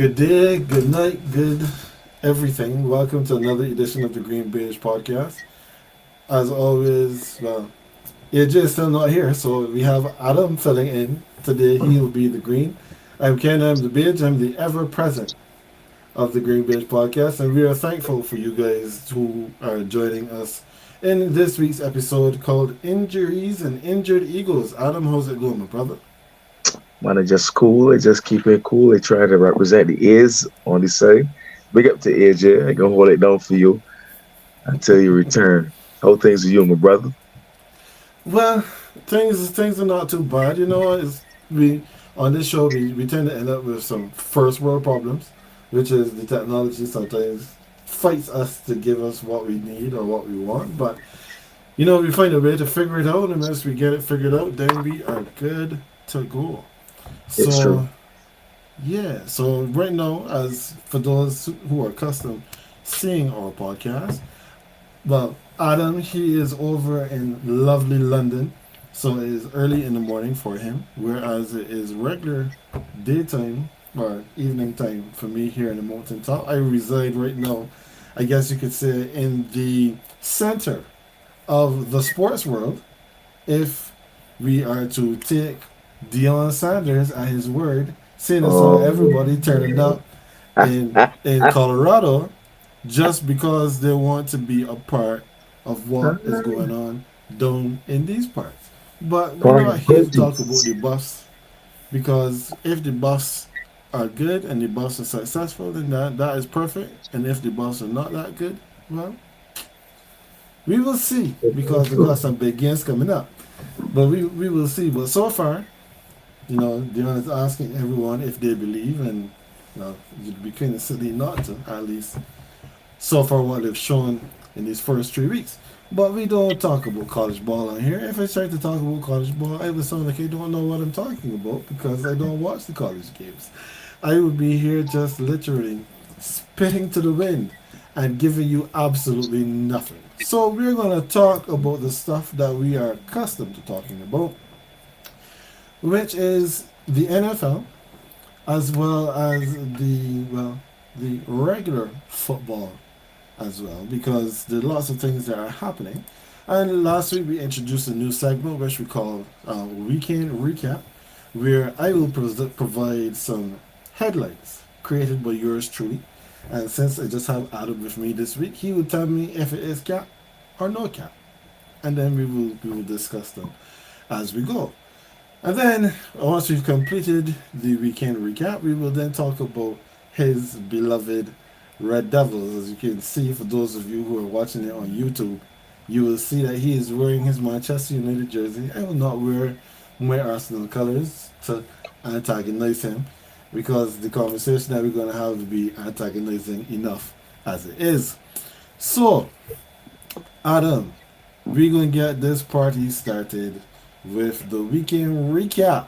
Good day, good night, good everything. Welcome to another edition of the GreenBaje podcast. As always, AJ is still not here, so we have Adam filling in. Today he will be the green. I'm Ken, I'm the beige, I'm the ever present of the GreenBaje podcast, and we are thankful for you guys who are joining us in this week's episode called Injuries and Injured Egos. Adam, how's it going, my brother? Man, they just cool. They just keep it cool. They try to represent the ears on the side. Big up to AJ. I gonna hold it down for you until you return. How things with you, my brother? Well, things are not too bad. We on this show we tend to end up with some first world problems, which is the technology sometimes fights us to give us what we need or what we want. But we find a way to figure it out, and once we get it figured out, then we are good to go. It's true. So yeah, so right now, as for those who are accustomed seeing our podcast, well, Adam, he is over in lovely London, so it is early in the morning for him, whereas it is regular daytime or evening time for me here in the mountaintop. I reside right now, I guess you could say, in the center of the sports world, if we are to take Deion Sanders at his word, seeing as how Oh, everybody turning up in Colorado just because they want to be a part of what is going on down in these parts. But we're not here to talk about parties. the Buffs because if the Buffs are good and the Buffs are successful, then that is perfect. And if the Buffs are not that good, well, we will see because we got some big games coming up. But we will see. But so far, Dion is asking everyone if they believe, and you'd be kind of silly not to, at least so far what they've shown in these first 3 weeks. But we don't talk about college ball on here. If I start to talk about college ball, I would sound like I don't know what I'm talking about because I don't watch the college games. I would be here just literally spitting to the wind and giving you absolutely nothing. So we're going to talk about the stuff that we are accustomed to talking about, which is the NFL as well as the regular football as well, because there are lots of things that are happening. And last week we introduced a new segment which we call Weekend Recap, where I will provide some headlines created by yours truly. And since I just have Adam with me this week, he will tell me if it is cap or no cap, and then we will discuss them as we go. And then, once we've completed the weekend recap, we will then talk about his beloved Red Devils. As you can see, for those of you who are watching it on YouTube, you will see that he is wearing his Manchester United jersey. I will not wear my Arsenal colours to antagonize him because the conversation that we're going to have will be antagonizing enough as it is. So, Adam, we're going to get this party started with the weekend recap.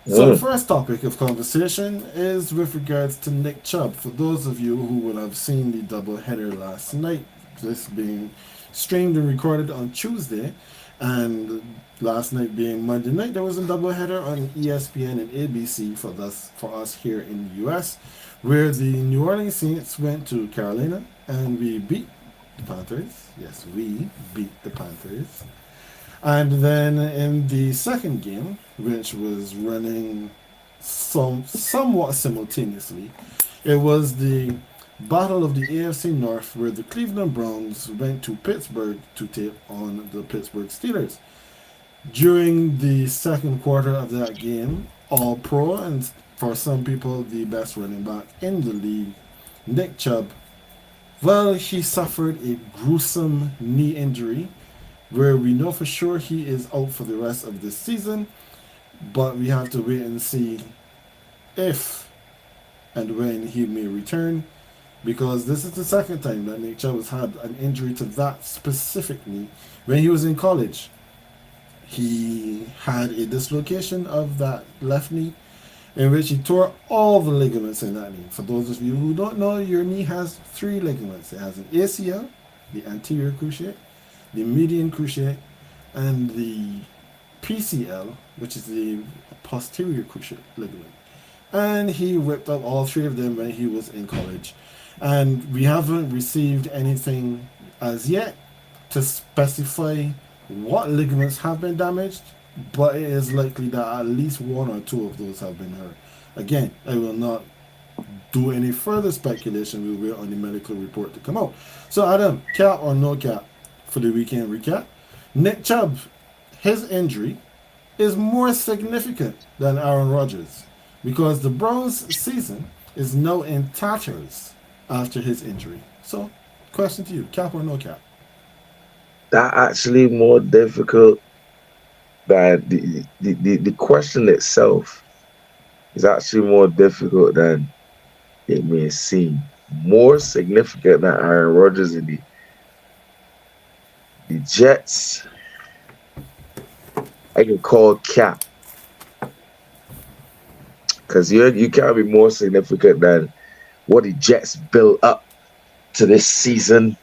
So the Mm. first topic of conversation is with regards to Nick Chubb. For those of you who would have seen the double header last night, this being streamed and recorded on Tuesday, and last night being Monday night, there was a double header on ESPN and ABC for us here in the US, where the New Orleans Saints went to Carolina and we beat the Panthers. Yes, we beat the Panthers. And then in the second game, which was running somewhat simultaneously, it was the Battle of the AFC North, where the Cleveland Browns went to Pittsburgh to take on the Pittsburgh Steelers. During the second quarter of that game, all pro and for some people the best running back in the league, Nick Chubb, well, he suffered a gruesome knee injury where we know for sure he is out for the rest of this season, but we have to wait and see if and when he may return, because this is the second time that Nick Chubb has had an injury to that specific knee. When he was in college, he had a dislocation of that left knee in which he tore all the ligaments in that knee. For those of you who don't know, your knee has three ligaments. It has an ACL, the anterior cruciate, the median cruciate, and the PCL, which is the posterior cruciate ligament. and he whipped up all three of them when he was in college. And we haven't received anything as yet to specify what ligaments have been damaged, but it is likely that at least one or two of those have been hurt. Again, I will not do any further speculation. We'll wait on the medical report to come out. So, Adam, cap or no cap for the weekend recap? Nick Chubb, his injury is more significant than Aaron Rodgers because the Browns' season is now in tatters after his injury. So, question to you: cap or no cap? That actually more difficult than the question itself is actually more difficult than it may seem. More significant than Aaron Rodgers in the Jets. I can call cap because you can't be more significant than what the Jets built up to this season.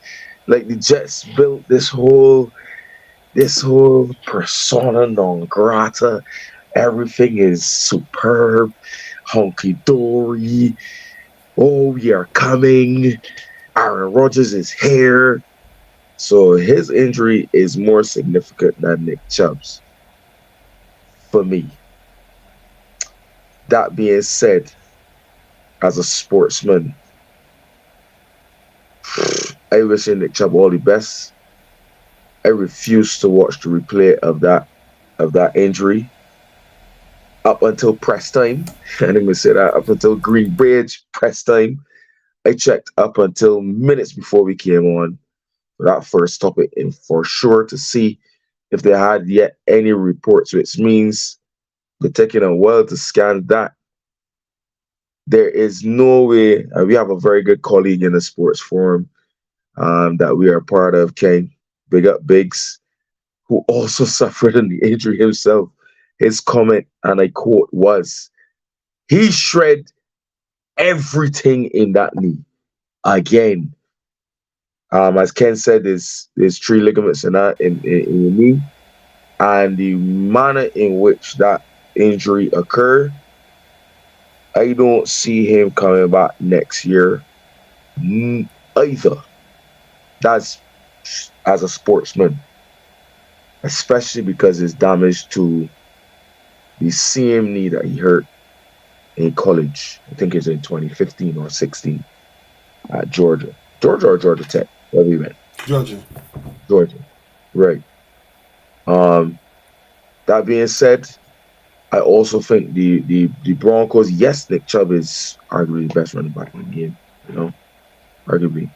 Like the Jets built this whole persona non grata. Everything is superb, hunky dory. Oh, we are coming. Aaron Rodgers is here. So his injury is more significant than Nick Chubb's for me. That being said, as a sportsman, I wish Nick Chubb all the best. I refuse to watch the replay of that injury up until press time. And I'm gonna say that up until GreenBaje press time. I checked up until minutes before we came on for that first topic, and for sure to see if they had yet any reports, which means they're taking a while to scan that. There is no way. We have a very good colleague in the sports forum that we are part of, King. Big up Biggs, who also suffered an injury himself. His comment, and I quote, was, he shred everything in that knee. Again, as Ken said, there's three ligaments in the knee, and the manner in which that injury occurred, I don't see him coming back next year either. That's as a sportsman, especially because it's damage to the same knee that he hurt in college. I think it's in 2015 or 16 at Georgia or Georgia Tech, where we went. Georgia. Georgia, right. Um, that being said, I also think the Broncos. Yes, Nick Chubb is arguably the best running back in the game. Arguably,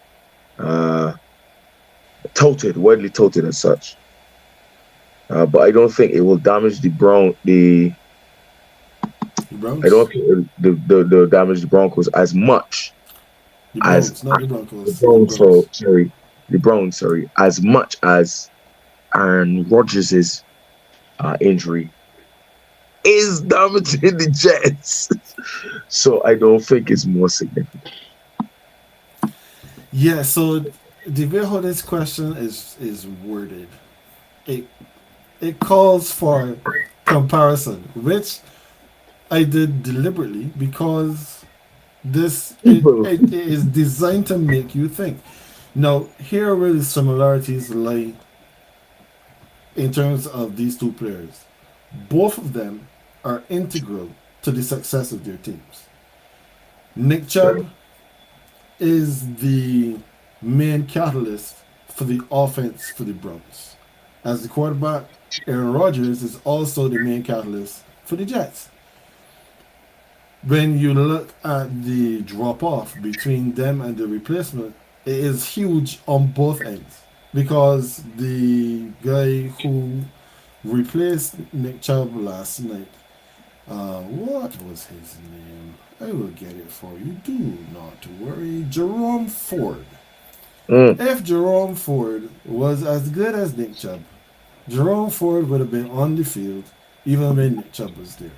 uh, widely touted as such. But I don't think it will damage the Brown. I don't think the damage the Broncos as much The as Browns, not the Broncos. The Browns. Browns. The Browns. Sorry, as much as Aaron Rodgers' injury is damaging the Jets. So I don't think it's more significant. Yeah, so the way how this question is worded, it it calls for comparison, which I did deliberately because it is designed to make you think. Now, here are where the similarities lie in terms of these two players. Both of them are integral to the success of their teams. Nick Chubb is the main catalyst for the offense for the Browns. As the quarterback, Aaron Rodgers is also the main catalyst for the Jets. When you look at the drop off between them and the replacement, it is huge on both ends because the guy who replaced Nick Chubb last night, what was his name? I will get it for you. Do not worry. Jerome Ford. Mm. If Jerome Ford was as good as Nick Chubb, Jerome Ford would have been on the field even when Nick Chubb was there.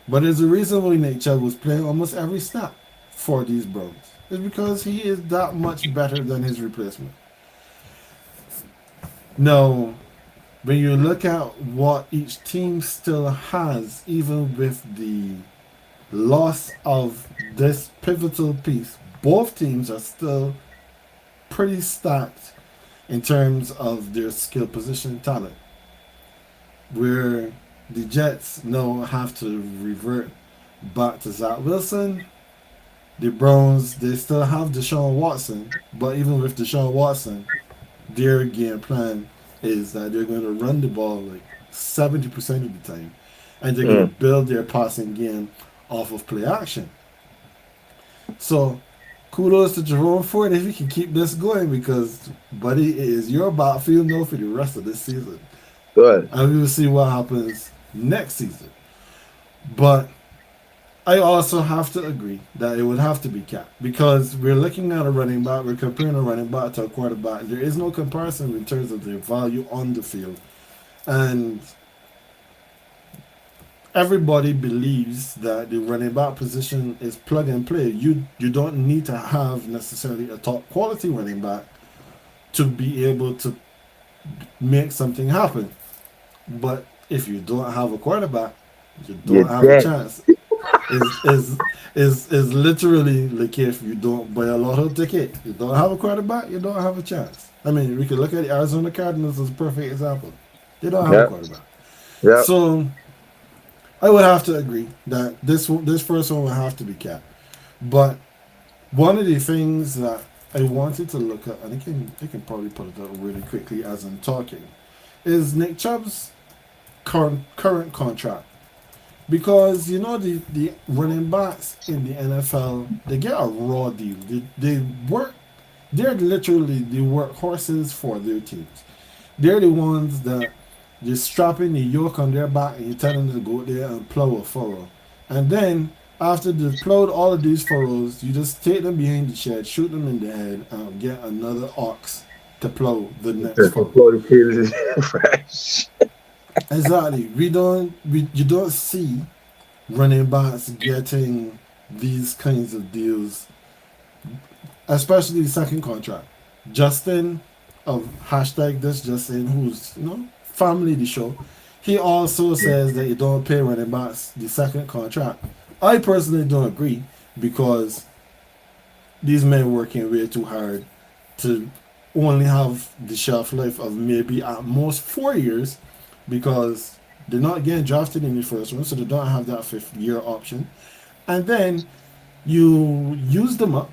But there's a reason why Nick Chubb was playing almost every snap for these Browns. It's because he is that much better than his replacement. Now, when you look at what each team still has, even with the loss of this pivotal piece, both teams are still pretty stacked in terms of their skill position talent. Where the Jets now have to revert back to Zach Wilson. The Browns, they still have Deshaun Watson, but even with Deshaun Watson, their game plan is that they're going to run the ball like 70% of the time, and they're going to Mm. build their passing game off of play action. So, kudos to Jerome Ford if he can keep this going because, buddy, it is your backfield now for the rest of this season. Good. And we will see what happens next season. But I also have to agree that it would have to be capped because we're looking at a running back, we're comparing a running back to a quarterback. There is no comparison in terms of their value on the field. And everybody believes that the running back position is plug and play. You don't need to have necessarily a top quality running back to be able to make something happen. But if you don't have a quarterback, you You're don't have a dead. chance. Is literally like if you don't buy a lotto ticket, you don't have a quarterback, you don't have a chance. I mean, we could look at the Arizona Cardinals as a perfect example. They don't have a Yep. quarterback. Yep. So I would have to agree that this first one would have to be capped. But one of the things that I wanted to look at, and I can probably put it up really quickly as I'm talking, is Nick Chubb's current contract. Because you know the running backs in the NFL, they get a raw deal. They work. They're literally the workhorses for their teams. They're the ones that you're strapping the yoke on their back and you're telling them to go there and plow a furrow. And then after they've plowed all of these furrows, you just take them behind the shed, shoot them in the head, and get another ox to plow the next The furrow. Florida field is fresh. Exactly. We you don't see running backs getting these kinds of deals, especially the second contract. Justin of hashtag this Justin, who's family the show, he also says that you don't pay running backs the second contract. I personally don't agree because these men working way too hard to only have the shelf life of maybe at most 4 years because they're not getting drafted in the first one, so they don't have that fifth year option. And then you use them up,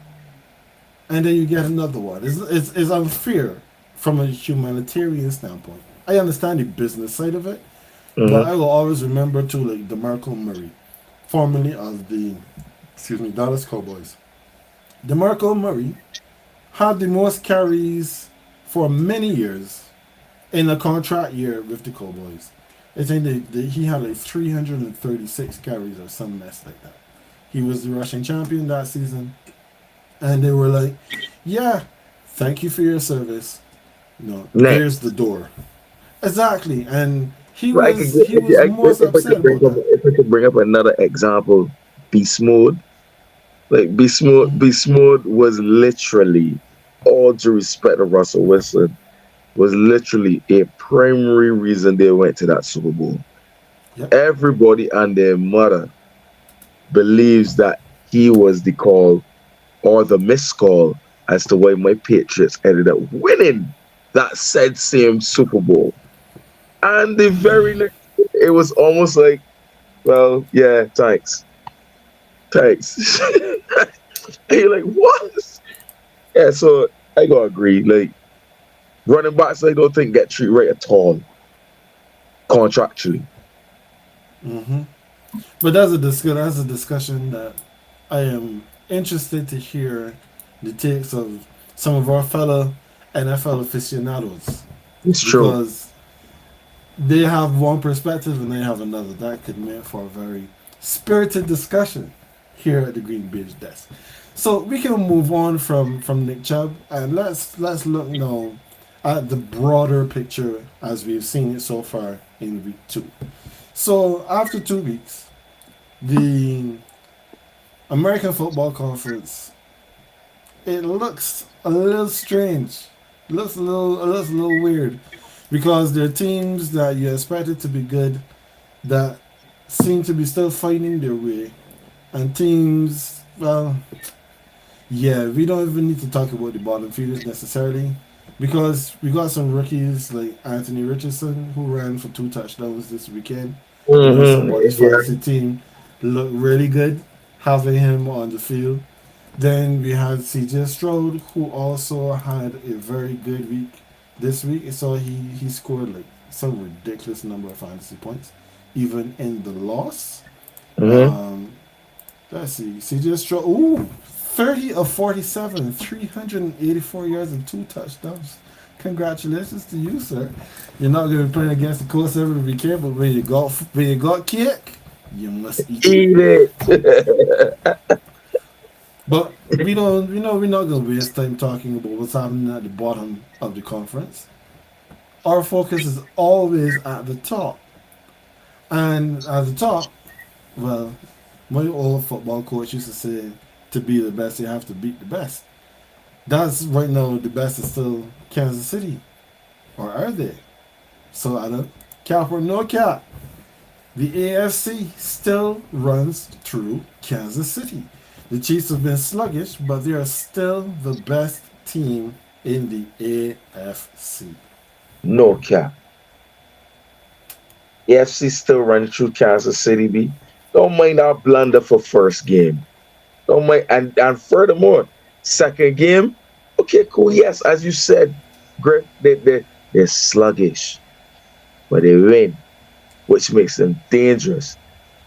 and then you get another one. It's unfair from a humanitarian standpoint. I understand the business side of it, but Mm-hmm. I will always remember too, like DeMarco Murray, formerly of the Dallas Cowboys. DeMarco Murray had the most carries for many years in a contract year with the Cowboys. I think he had like 336 carries or some mess like that. He was the rushing champion that season, and they were like, "Yeah, thank you for your service. There's the Next. door." Exactly, and he Well, I could, was get- he was most if I upset could bring about up that. another example, Beast Mode. Like Hmm. Beast Mode was literally, all due respect to Russell Wilson, was literally a primary reason they went to that Super Bowl. Yep. Everybody and their mother believes that he was the call or the missed call as to why my Patriots ended up winning that said same Super Bowl. And the very next, it was almost like, well, yeah, thanks, thanks. And you're like, what? Yeah, so I gotta agree. Like running backs, I don't think get treated right at all contractually. Hmm. But that's a discussion that I am interested to hear the takes of some of our fellow NFL aficionados It's true. because they have one perspective and they have another. That could make for a very spirited discussion here at the GreenBaje desk. So we can move on from Nick Chubb and let's look now at the broader picture as we've seen it so far in week two. So after 2 weeks, the American Football Conference, it looks a little strange. It looks a little weird because there are teams that you expected to be good that seem to be still finding their way. And teams, well, yeah, we don't even need to talk about the bottom feeders necessarily because we got some rookies like Anthony Richardson who ran for 2 touchdowns this weekend. You know, somebody's Yeah. fantasy team looked really good having him on the field. Then we had CJ Stroud who also had a very good week this week. So he scored like some ridiculous number of fantasy points, even in the loss. Mm-hmm. Um, let's see. CJ Stroud, ooh, 30 of 47, 384 yards and 2 touchdowns. Congratulations to you, sir. You're not going to be playing against the Colts every weekend, but when you got cake, you must eat it. Eat it. But we don't, we're not going to waste time talking about what's happening at the bottom of the conference. Our focus is always at the top, and at the top, well, my old football coach used to say, to be the best, you have to beat the best. That's right now, the best is still Kansas City. Or are they? So, Adam, cap or no cap, the AFC still runs through Kansas City. The Chiefs have been sluggish, but they are still the best team in the AFC. No cap. AFC still running through Kansas City. B. Don't mind our blunder for first game. Don't mind, and furthermore, second game. Okay, cool. Yes, as you said, Griff, they're sluggish, but they win, which makes them dangerous.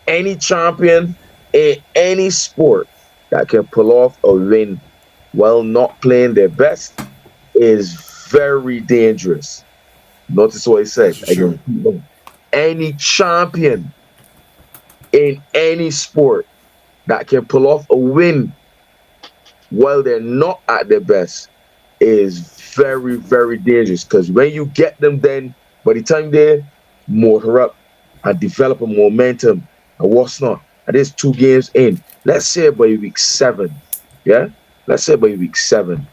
Any champion in any sport that can pull off a win while not playing their best is very dangerous. Notice what he said. That's for I can sure. repeat that. Any champion in any sport that can pull off a win while they're not at their best is very, very dangerous. Because when you get them, then by the time they motor up and develop a momentum and what's not, and there's 2 games in, let's say by week 7, yeah, let's say by week 7,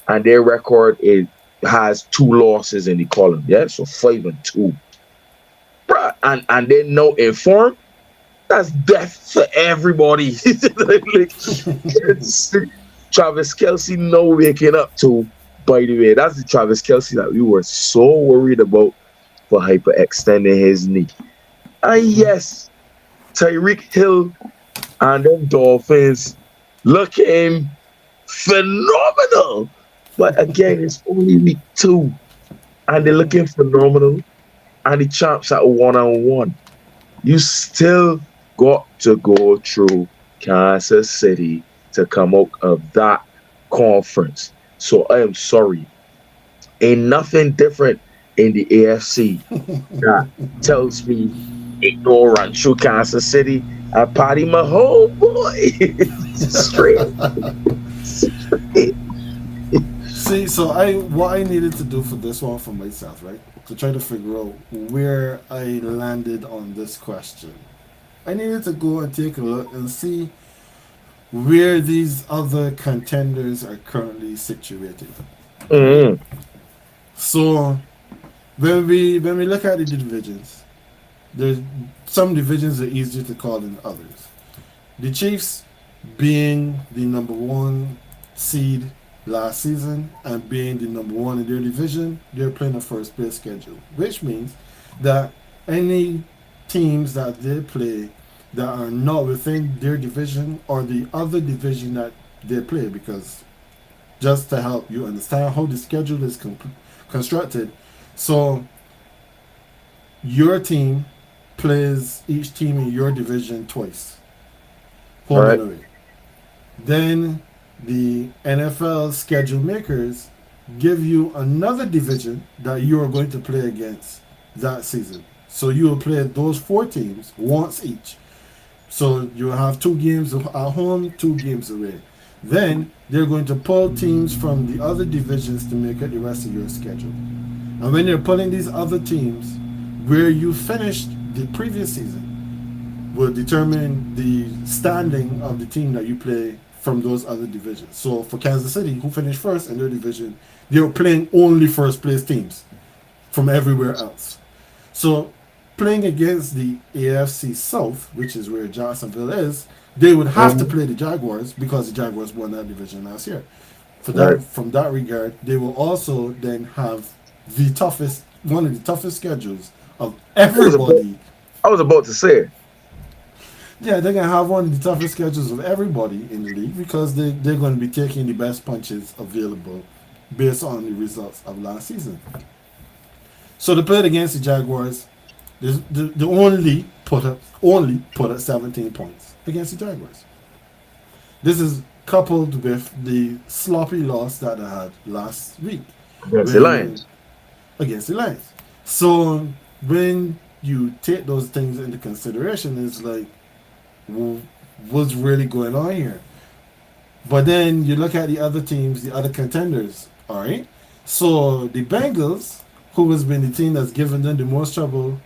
and their record is has 2 losses in the column, yeah, so 5-2, bruh, and they know in form, that's death for everybody. Like, it's Travis Kelsey no waking up to. By the way, that's the Travis Kelsey that we were so worried about for hyperextending his knee. And yes, Tyreek Hill and them Dolphins looking phenomenal. But again, it's only week 2, and they're looking phenomenal. And the champs at 1-1. You still got to go through Kansas City to come out of that conference. So I am sorry. Ain't nothing different in the AFC that tells me ignore run through Kansas City and Patty Mahomes, boy. Straight. Straight. See, so what I needed to do for this one for myself, right? To try to figure out where I landed on this question. I needed to go and take a look and see where these other contenders are currently situated. Mm-hmm. So when we look at the divisions, there's some divisions are easier to call than others. The Chiefs being the number one seed last season and being the number one in their division, they're playing a first place schedule, which means that any teams that they play that are not within their division or the other division that they play, because just to help you understand how the schedule is constructed, so your team plays each team in your division twice, All home and right. away. Then the NFL schedule makers give you another division that you are going to play against that season. So you will play those 4 teams once each. So you'll have 2 games at home, 2 games away. Then they're going to pull teams from the other divisions to make up the rest of your schedule. And when you're pulling these other teams, where you finished the previous season will determine the standing of the team that you play from those other divisions. So for Kansas City, who finished first in their division, they're playing only first place teams from everywhere else. So playing against the AFC South, which is where Jacksonville is, they would have to Mm-hmm. play the Jaguars because the Jaguars won that division last year. For Right. that, from that regard, they will also then have one of the toughest schedules of I was about, everybody. I was about to say, Yeah, they're gonna have one of the toughest schedules of everybody in the league because they're going to be taking the best punches available based on the results of last season. So they played against the Jaguars. They only put up 17 points against the Jaguars. This is coupled with the sloppy loss that they had last week against the when Lions. against the Lions. So when you take those things into consideration, it's like, what's really going on here? But then you look at the other teams, the other contenders. All right. So the Bengals, who has been the team that's given them the most trouble,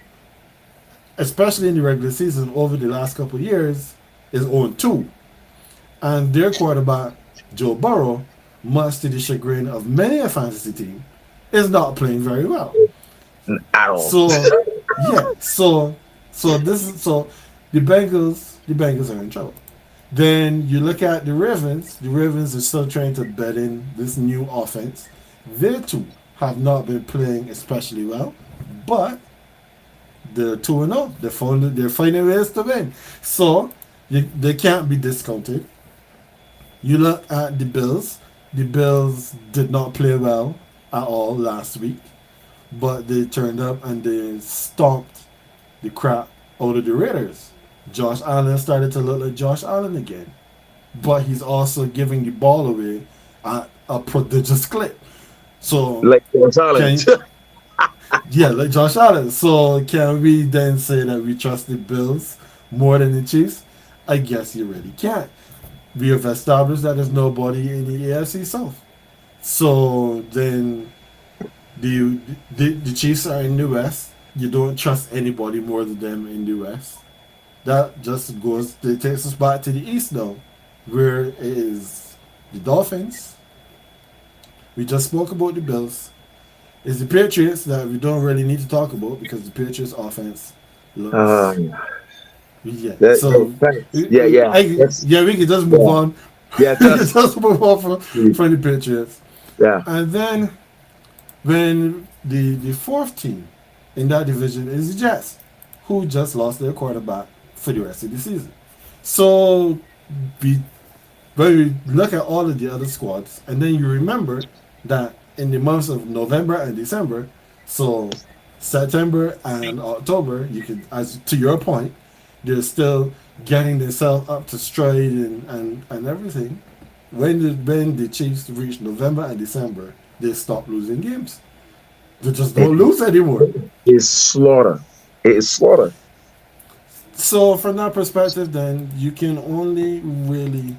especially in the regular season over the last couple of years, is 0-2. And their quarterback, Joe Burrow, much to the chagrin of many a fantasy team, is not playing very well. At all. So yeah, so the Bengals are in trouble. Then you look at the Ravens. The Ravens are still trying to bed in this new offense. They too have not been playing especially well, but they're 2-0. They're finding ways to win. So they can't be discounted. You look at the Bills. The Bills did not play well at all last week, but they turned up and they stomped the crap out of the Raiders. Josh Allen started to look like Josh Allen again, but he's also giving the ball away at a prodigious clip. So Like Gonzalez. can yeah, like Josh Allen. So can we then say that we trust the Bills more than the Chiefs? I guess you really can't. We have established that there's nobody in the AFC South. So then the Chiefs are in the West. You don't trust anybody more than them in the West. That just it takes us back to the East now, where it is the Dolphins. We just spoke about the Bills. It's the Patriots that we don't really need to talk about because the Patriots offense looks um, yeah. that, So thanks. Yeah, yeah. That's yeah, we can just move yeah. on. Yeah, We can just just move on from the Patriots. yeah. And then when the fourth team in that division is the Jets, who just lost their quarterback for the rest of the season. So we when we look at all of the other squads, and then you remember that in the months of November and December, so September and October, you could, as to your point, they're still getting themselves up to stride and everything. When the Chiefs reach November and December, they stop losing games. They just It don't lose anymore. is slaughter. It is slaughter. So from that perspective, then you can only really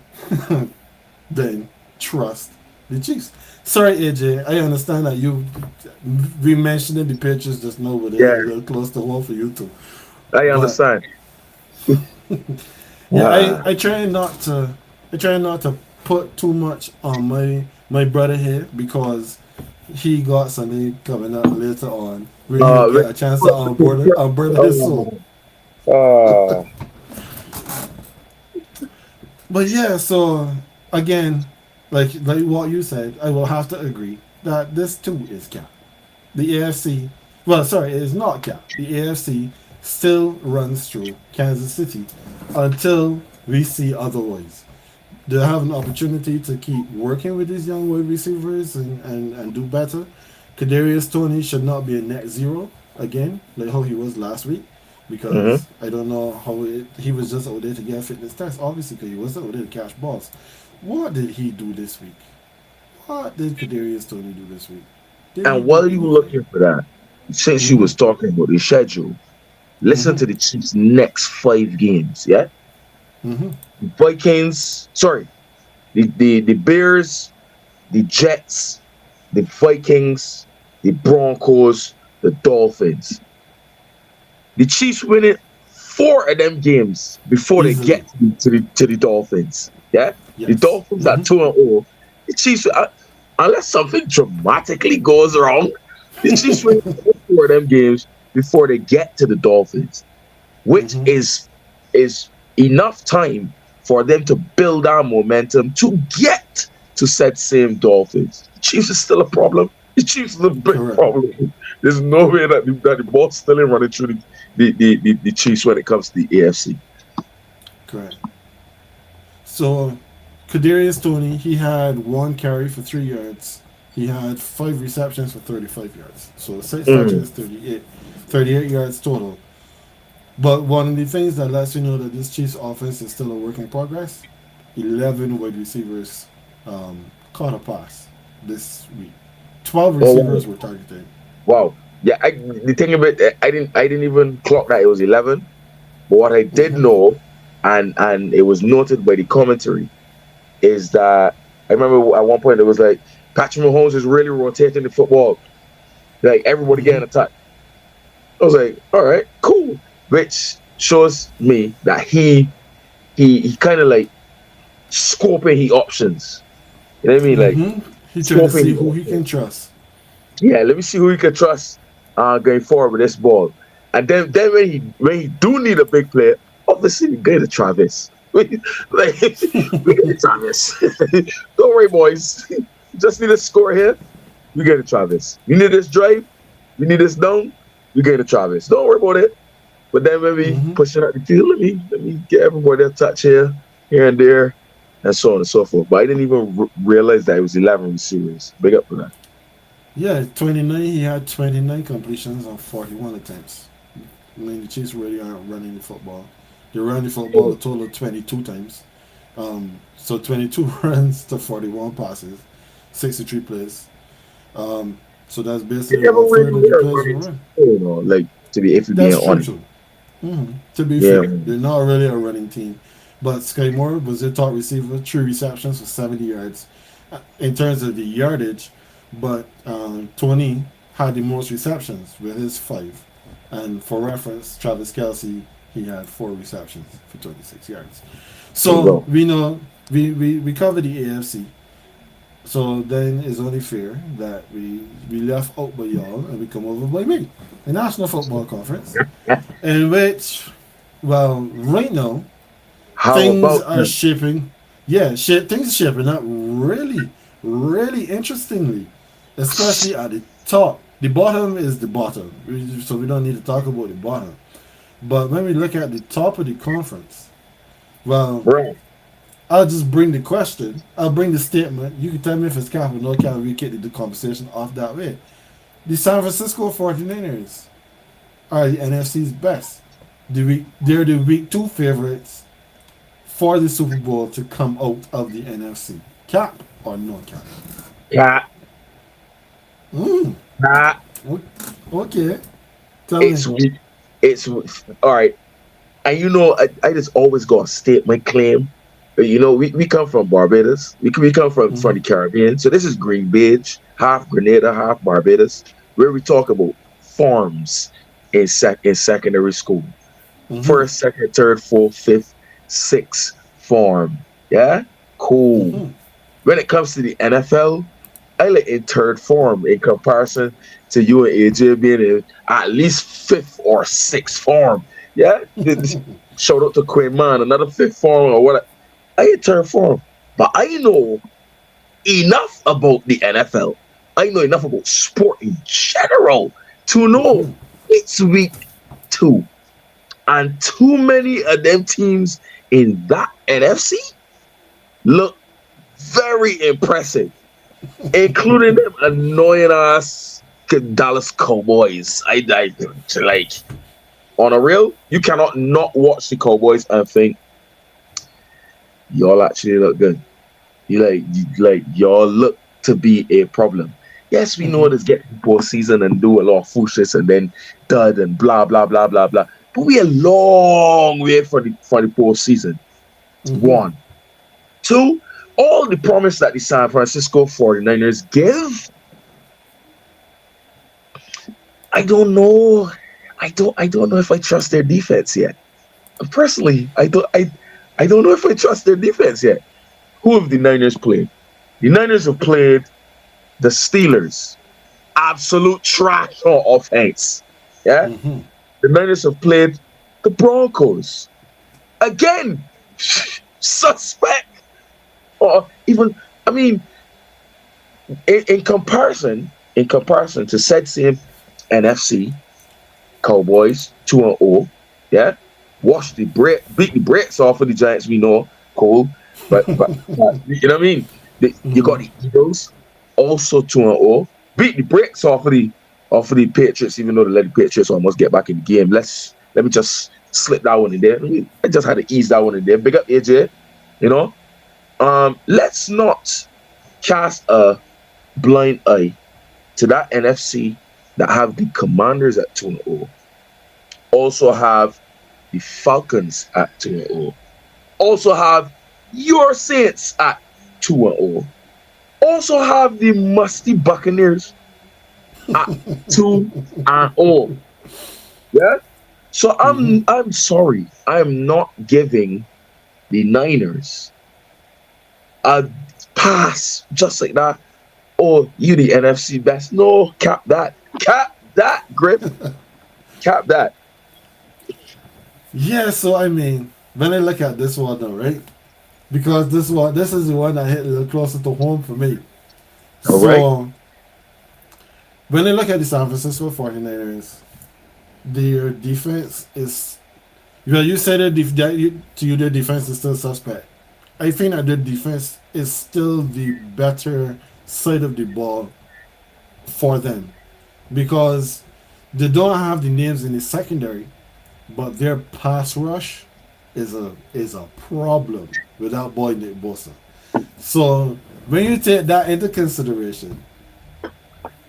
then trust the Chiefs. Sorry, AJ, I understand that you we mentioned the Patriots just now, but they're a Yeah, little close to home for you too. I But understand. yeah, Uh, I try not to put too much on my brother here because he got something coming up later on where he'll uh, get a chance to unburden his soul. oh, uh, But yeah, so again, like what you said, I will have to agree that this too is cap. The AFC, well, sorry, it is not cap. The AFC still runs through Kansas City until we see otherwise. They have an opportunity to keep working with these young wide receivers and do better. Kadarius Tony should not be a net zero again, like how he was last week, mhm. because I don't know how he was just out there to get a fitness test, obviously, because he wasn't out there to catch balls. What did he do this week? What did Kadarius Tony do this week? Did he And do while you anything? looking for that, since you Mm-hmm. was talking about the schedule, listen Mm-hmm. to the Chiefs' next 5 games. Yeah, Mm-hmm. Vikings. Sorry, the Bears, the Jets, the Vikings, the Broncos, the Dolphins. The Chiefs winning 4 of them games before they Easily. get to the Dolphins. Yeah, the Yes. Dolphins are Mm-hmm. 2-0. The Chiefs, unless something dramatically goes wrong, the Chiefs win 4 of them games. before they get to the Dolphins, which Mm-hmm. is enough time for them to build our momentum to get to said same Dolphins. The Chiefs is still a problem. The Chiefs is a big Correct. problem. There's no way that the ball's still in running through the Chiefs when it comes to the AFC. Correct. So, Kadarius Toney, he had one carry for 3 yards. He had five receptions for 35 yards. So six Mm. touches, 38 yards total. But one of the things that lets you know that this Chiefs offense is still a work in progress, 11 wide receivers caught a pass this week. 12 Oh wow. receivers were targeted. Wow. Yeah, the thing about it, I didn't even clock that it was 11. But what I did Mm-hmm. know, and it was noted by the commentary, is that I remember at one point it was like Patrick Mahomes is really rotating the football, like everybody Mm-hmm. getting a touch. I was like, all right, cool, which shows me that he kind of like scoping his options. You know what I mean? Like Mm-hmm. He trying to scoping see his who he can options. trust. Yeah, let me see who he can trust going forward with this ball. And then when he do need a big player, obviously we get to Travis. Like we get to Travis. Don't worry, boys. Just need a score here. We get to Travis. You need this drive. You need this down. We get to Travis. Don't worry about it. But then when we Mm-hmm. push it out the field, let me get everybody a touch here and there, and so on and so forth. But I didn't even realize that it was 11 receivers. Big up for that. Yeah, 29. He had 29 completions on 41 attempts. I mean, the Chiefs really aren't running the football. They ran the football a total of 22 times. So 22 runs to 41 passes, 63 plays. So that's They basically never a third of really the are plays were running, run. like to be if you're being That's true honest. too. To be Yeah. fair, they're not really a running team. But Sky Moore was their top receiver, three receptions for 70 yards in terms of the yardage. But Tony had the most receptions with his five. And for reference, Travis Kelsey, he had four receptions for 26 yards. There you So go. we know we cover the AFC. So then it's only fair that we left out by y'all and we come over by me. The National Football Conference, in which, well, right now How things about are them? shaping. Yeah, things are shaping up really, really interestingly, especially at the top. The bottom is the bottom, so we don't need to talk about the bottom. But when we look at the top of the conference, well, Right. I'll just bring the question. I'll bring the statement. You can tell me if it's cap or no cap. We get the conversation off that way. The San Francisco 49ers are the NFC's best. They're the week two favorites for the Super Bowl to come out of the NFC. Cap or no cap? Cat, Mm, cat. okay. Tell me. It's weak. It's all right. And I just always got a statement claim. We come from Barbados. We come from Mm-hmm. the Caribbean. So this is GreenBaje, half Grenada, half Barbados, where we talk about farms in secondary school. Mm-hmm. First, second, third, fourth, fifth, sixth form. Yeah? Cool. Mm-hmm. When it comes to the NFL, I like in third form in comparison to you and AJ being in at least fifth or sixth form. Yeah? Shout out to Quinn Man, another fifth form or what. I in third form. But I know enough about the NFL. I know enough about sport in general to know Mm-hmm. it's week two. And too many of them teams in that NFC look very impressive, including them annoying ass Dallas Cowboys. I like on a real, you cannot not watch the Cowboys and think y'all actually look good. You like y'all look to be a problem. Yes, we know Mm-hmm. this get postseason and do a lot of foolishness and then dud and blah blah blah blah blah. But we a long way for the postseason. Mm-hmm. One. Two, all the promise that the San Francisco 49ers give, I don't know. I don't know if I trust their defense yet. Personally, I don't know if I trust their defense yet. Who have the Niners played? The Niners have played the Steelers. Absolute trash on offense. Yeah, the Niners have played the Broncos again. Suspect, or even I mean, in comparison to said same NFC Cowboys 2-0. Yeah, beat the brakes off of the Giants. We know, cool, but you know what I mean. You got the Eagles also 2-0. Beat the brakes off of the Patriots, even though they let the Patriots almost get back in the game. Let me just slip that one in there. I just had to ease that one in there. Big up AJ. You know, let's not cast a blind eye to that NFC that have the Commanders at 2-0. Also have the Falcons at 2-0. Also have your Saints at 2-0. Also have the musty Buccaneers at 2-0. Yeah. So I'm sorry. I am not giving the Niners a pass just like that. Oh, you the NFC best. No, cap that. Cap that, Griff. Cap that. Yeah, so I mean, when I look at this one though, right? Because this is the one that hit a little closer to home for me. All right. So when I look at the San Francisco 49ers, their defense is, well, you said to you their defense is still suspect. I think that their defense is still the better side of the ball for them because they don't have the names in the secondary, but their pass rush is a problem without boy Nick Bosa. So when you take that into consideration,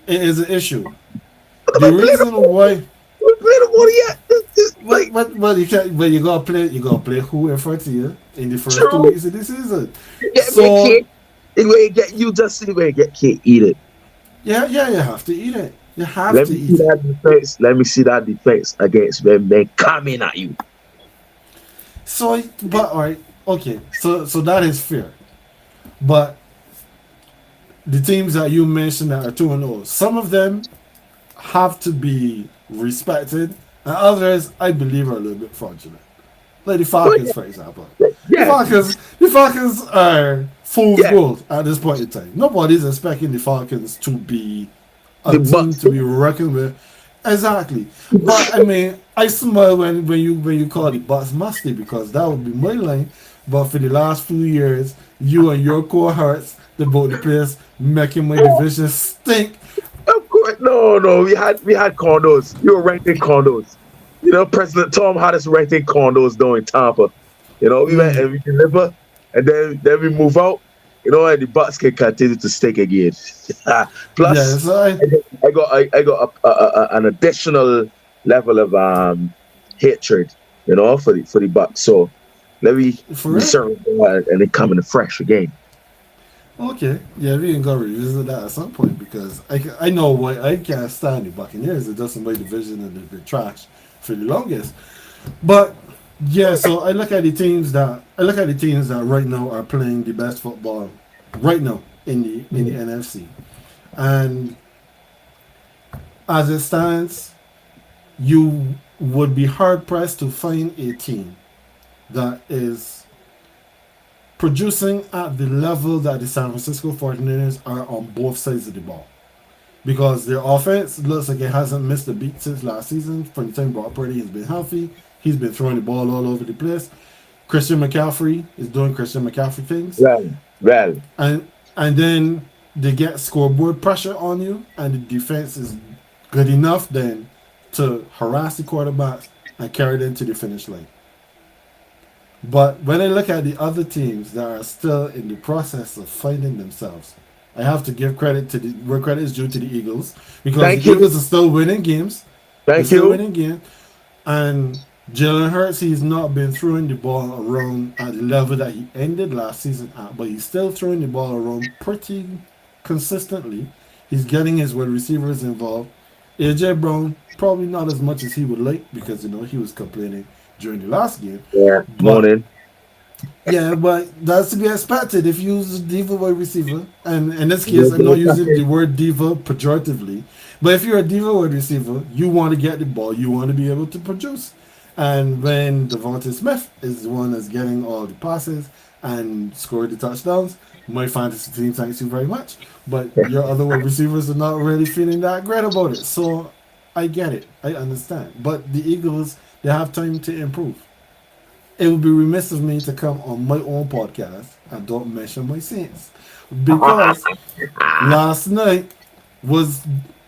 it is an issue. But The I played reason why, the ball yet. Like but you can't, but you gotta play who in front of you in the first two true. weeks of the season. You get me So kid. The way you get you just see the way you get kid eat it. yeah, yeah, you have to eat it. You have Let to me see eat it. that defense. Let me see that defense against when men coming at you. So, but all right, okay. So that is fair. But the teams that you mentioned that are 2-0, some of them have to be respected, and others I believe are a little bit fraudulent. Like the But Falcons, for example. The yeah, Falcons, the Falcons are fool's yeah. gold at this point in time. Nobody's expecting the Falcons to be a The team Bucks. to be reckoned with. Exactly. But I mean, I smile when you call the Bucks musty because that would be my line. But for the last few years, you and your cohorts, the both the players making my division stink. Of course, no. We had condos. You were renting condos. You know, President Tom had us renting condos down in Tampa. You know, we went and we deliver, and then we move out. You know, and the Bucks can continue to stink again. Yeah, Plus, so I got an additional level of hatred. You know, for the Bucks. So let me for real. reserve and then come in fresh again. Okay, yeah, we can go revisit that at some point because I know why I can't stand the Buccaneers. It doesn't my division and they're trash for the longest. But yeah, so I look at the teams that right now are playing the best football right now in the NFC, and as it stands, you would be hard pressed to find a team that is producing at the level that the San Francisco 49ers are on both sides of the ball. Because their offense looks like it hasn't missed a beat since last season. From the time Brock Purdy has been healthy, he's been throwing the ball all over the place. Christian McCaffrey is doing Christian McCaffrey things. Well. And then they get scoreboard pressure on you, and the defense is good enough then to harass the quarterbacks and carry them to the finish line. But when I look at the other teams that are still in the process of finding themselves, I have to give credit to where credit is due to the Eagles because Thank the you. Eagles are still winning games. They're Thank still you. winning games, and Jalen Hurts he's not been throwing the ball around at the level that he ended last season at, but he's still throwing the ball around pretty consistently. He's getting his wide receivers involved. AJ Brown probably not as much as he would like because he was complaining during the last game, Yeah, but morning. Yeah, but that's to be expected if you use a diva wide receiver. And in this case, You're I'm not gonna using the tackle. word diva pejoratively. But if you're a diva wide receiver, you want to get the ball, you want to be able to produce. And when Devontae Smith is the one that's getting all the passes and scored the touchdowns, my fantasy team thanks you very much. But your other wide receivers are not really feeling that great about it. So I get it. I understand. But the Eagles, they have time to improve. It would be remiss of me to come on my own podcast and don't mention my Saints. Because last night was,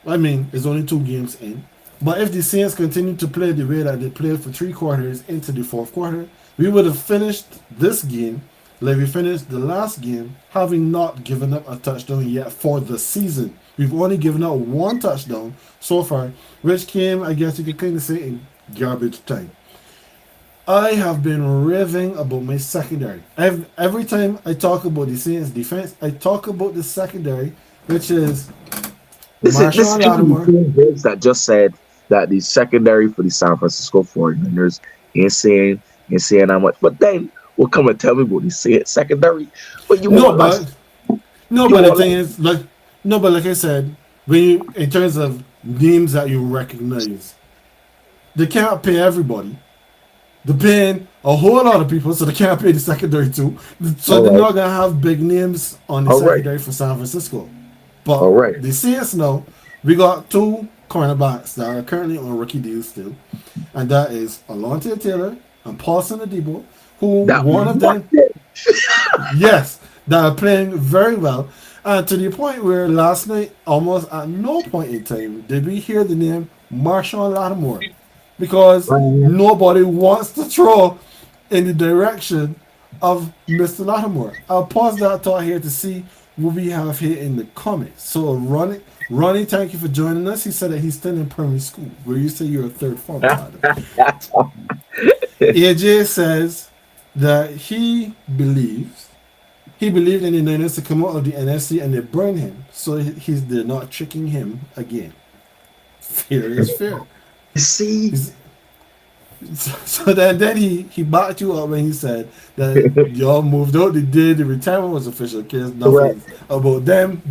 I mean, it's only 2 games in. But if the Saints continue to play the way that they played for 3 quarters into the fourth quarter, we would have finished this game like we finished the last game, having not given up a touchdown yet for the season. We've only given up 1 touchdown so far, which came, I guess you could kind of say, in garbage time. I have been raving about my secondary. Every time I talk about the Saints defense, I talk about the secondary, which is This Marshawn even the Lattimore. same Vince that just said that the secondary for the San Francisco 49ers ain't saying how much. But then will come and tell me about the secondary. But you No, want like but no, you but the want thing is, like, no, but like I said, when you, in terms of names that you recognize, they can't pay everybody. They're paying a whole lot of people, so they can't pay the secondary too. So all they're right, not gonna have big names on the all right, secondary for San Francisco. all But right. the Saints know we got 2 cornerbacks that are currently on rookie deals still, and that is Alontae Taylor and Paulson Adebo, who That one of what? them, yes, that are playing very well. And to the point where last night, almost at no point in time, did we hear the name Marshawn Lattimore. Because nobody wants to throw in the direction of Mr. Lattimore. I'll pause that thought here to see what we have here in the comments. So Ronnie, thank you for joining us. He said that he's still in primary school, where you say you're a third former, Adam. AJ says that he believed in the Niners to come out of the NFC and they burned him, so they're not tricking him again. Fair is fair. You see, He's, so then he backed you up when he said that y'all moved out the day the retirement was official. Cares correct. nothing about them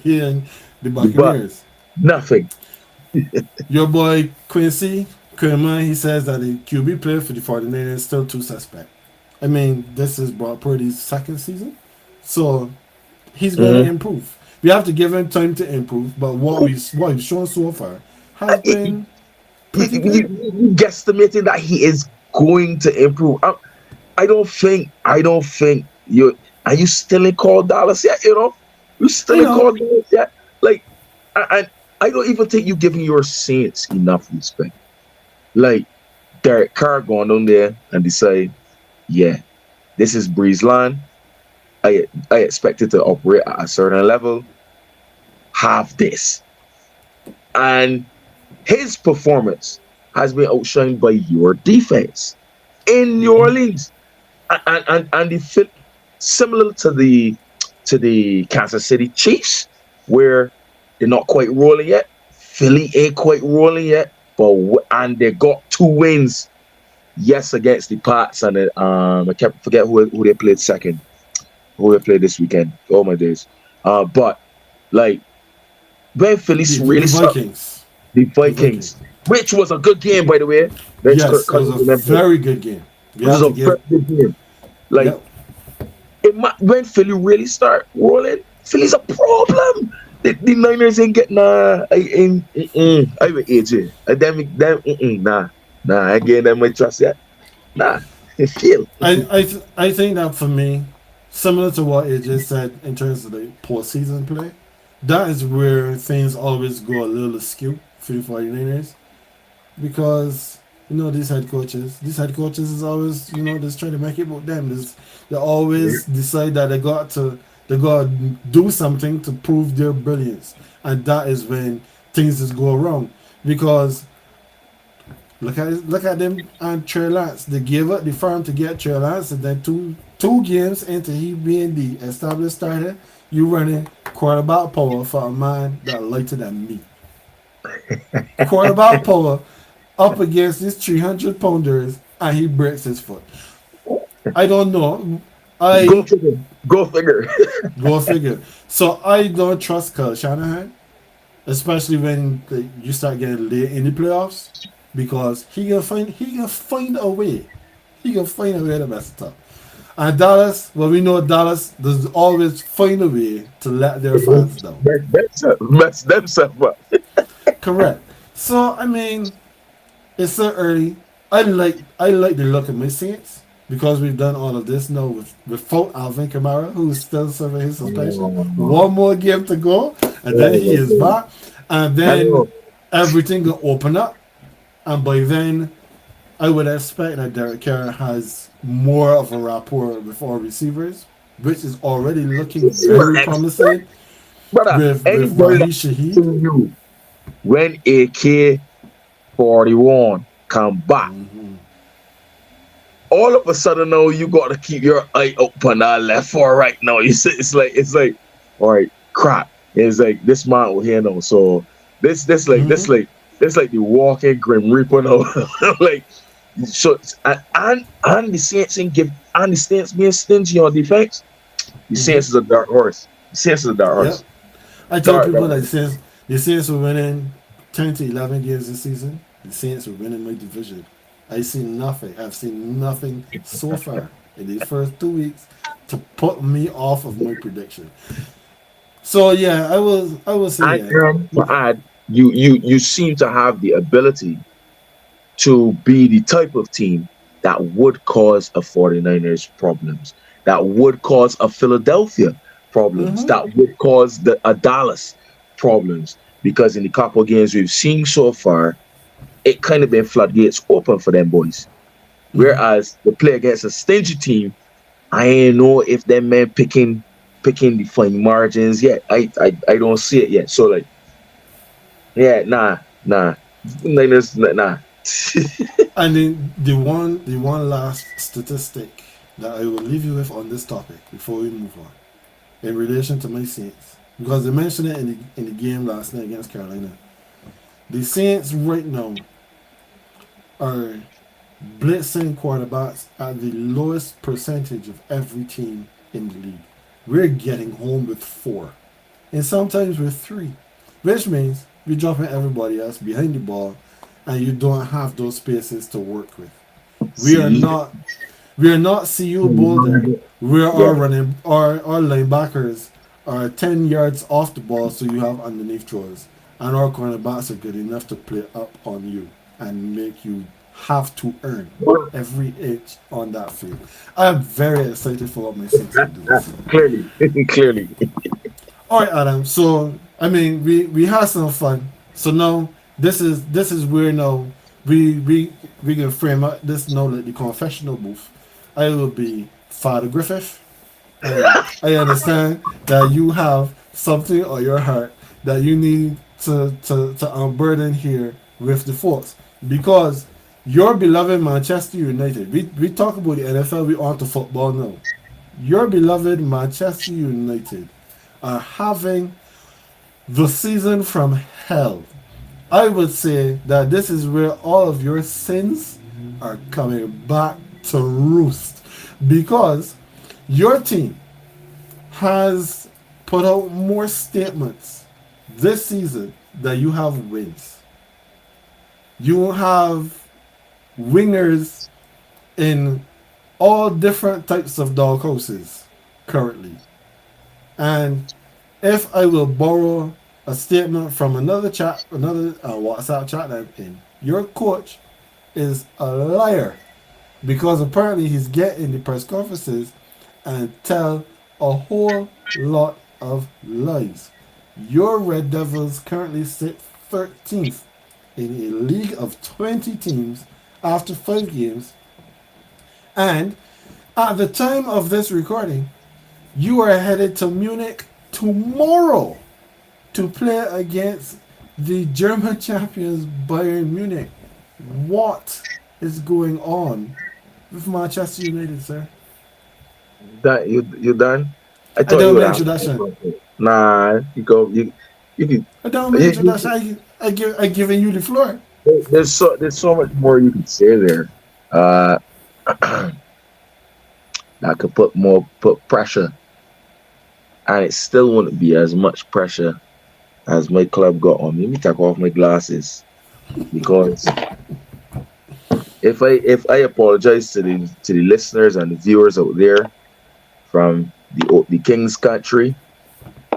being the But Buccaneers. nothing. Your boy Quincy Kerman, he says that the QB player for the 49ers is still too suspect. I mean, this is Brock Purdy's second season, so he's going to Mm-hmm. improve. We have to give him time to improve, but what he's shown so far has You, been pretty good. you guesstimating that he is going to improve. I don't think you are you still in call Dallas yet. You know, you I still in know. call Dallas yet. Like, I don't even think you giving your Saints enough respect. Like Derek Carr going on there and decide, yeah, this is Breeze line. I expect it to operate at a certain level. Have this, and his performance has been outshined by your defense in New Mm-hmm. Orleans, and the similar to the Kansas City Chiefs, where they're not quite rolling yet. Philly ain't quite rolling yet, but and they got 2 wins. Yes, against the Pats and I can't forget who they played second, who they played this weekend. Oh my days! But like when Philly The really start Vikings. the The Vikings. Vikings, which was a good game by the way. Bench Kirk Yes, it was Cousins a and everything. very good game. We It was have a to very give. good game. Like Yep. when Philly really start rolling, Philly's a problem. The Niners ain't getting I with AJ. Nah, I ain't getting them my trust yet. Nah, Phil. I think that for me, similar to what it just said in terms of the postseason play, that is where things always go a little askew for the 49ers. Because, these head coaches is always, just trying to make it about them. They always decide that they got to do something to prove their brilliance. And that is when things just go wrong. Because look at them and Trey Lance. They gave up the farm to get Trey Lance, and then two games into he being the established starter, you running quarterback power for a man that lighter than me. Quarterback power up against these 300 pounders, and he breaks his foot. I don't know. Go I figure. Go figure. go figure. So I don't trust Kyle Shanahan, especially when you start getting late in the playoffs, because he can find a way. He can find a way to mess it up. And Dallas, well, we know Dallas does always find a way to let their fans down. Mess themselves up. Correct. So I mean, it's so early. I like the look of my Saints because we've done all of this now without Alvin Kamara, who's still serving his suspension. One more game to go, and then he is back, and I know. then everything will open up, and by then I would expect that Derek Carr has more of a rapport with our receivers, which is already looking This is what very expect, promising brother. with Anybody that Raheem Shaheed. telling you when AK-41 come back, all of a sudden now you got to keep your eye open left or right now. You see, it's like, all right, crap. It's like this man will here now. So this like the walking grim reaper now. Like so, and the Saints ain't give and the Saints being stingy on defense. The Saints is a dark horse. The Saints is a dark Yep. horse. I tell Dark, people dark that horse. the Saints were winning 10 to 11 games this season. The Saints were winning my division. I see nothing. I've seen nothing so far in these first 2 weeks to put me off of my prediction. So yeah, I will say And yeah. to add, you seem to have the ability to be the type of team that would cause a 49ers problems, that would cause a Philadelphia problems, Mm-hmm. that would cause a Dallas problems. Because in the couple games we've seen so far, it kind of been floodgates open for them boys. Mm-hmm. Whereas the play against a stingy team, I ain't know if them men picking the fine margins yet. I don't see it yet. So like, yeah, nah, Niners, nah. And then the one last statistic that I will leave you with on this topic before we move on in relation to my Saints, because they mentioned it in the game last night against Carolina. The Saints right now are blitzing quarterbacks at the lowest percentage of every team in the league. We're getting home with four, and sometimes with three, which means we're dropping everybody else behind the ball, and you don't have those spaces to work with. We are See, not we are not CU Boulder, where yeah, our linebackers are 10 yards off the ball, so you have underneath throws, and our cornerbacks are good enough to play up on you and make you have to earn every inch on that field. I am very excited for what my Saints will do this season. clearly, clearly. All right, Adam. So I mean, we had some fun. So now this is where now we can frame up this now like the confessional booth. I will be Father Griffith, and I understand that you have something on your heart that you need to unburden here with the force, because your beloved Manchester United. We talk about the NFL. We on to football now. Your beloved Manchester United are having the season from hell. I would say that this is where all of your sins are coming back to roost, because your team has put out more statements this season that you have wins. You have wingers in all different types of dog houses currently. And if I will borrow a statement from another chat, another WhatsApp chat that I'm in, your coach is a liar, because apparently he's getting the press conferences and tell a whole lot of lies. Your Red Devils currently sit 13th in a league of 20 teams after 5 games, and at the time of this recording, you are headed to Munich tomorrow to play against the German champions Bayern Munich. What is going on with Manchester United, sir? That you done? I I thought you don't would my have. introduction. Nah, you go. You can. I don't my introduction. I giving you the floor. There's so much more you can say there. Uh, that could put pressure, and it still wouldn't be as much pressure as my club got on me. Let me take off my glasses because if I apologize to the listeners and the viewers out there from the King's country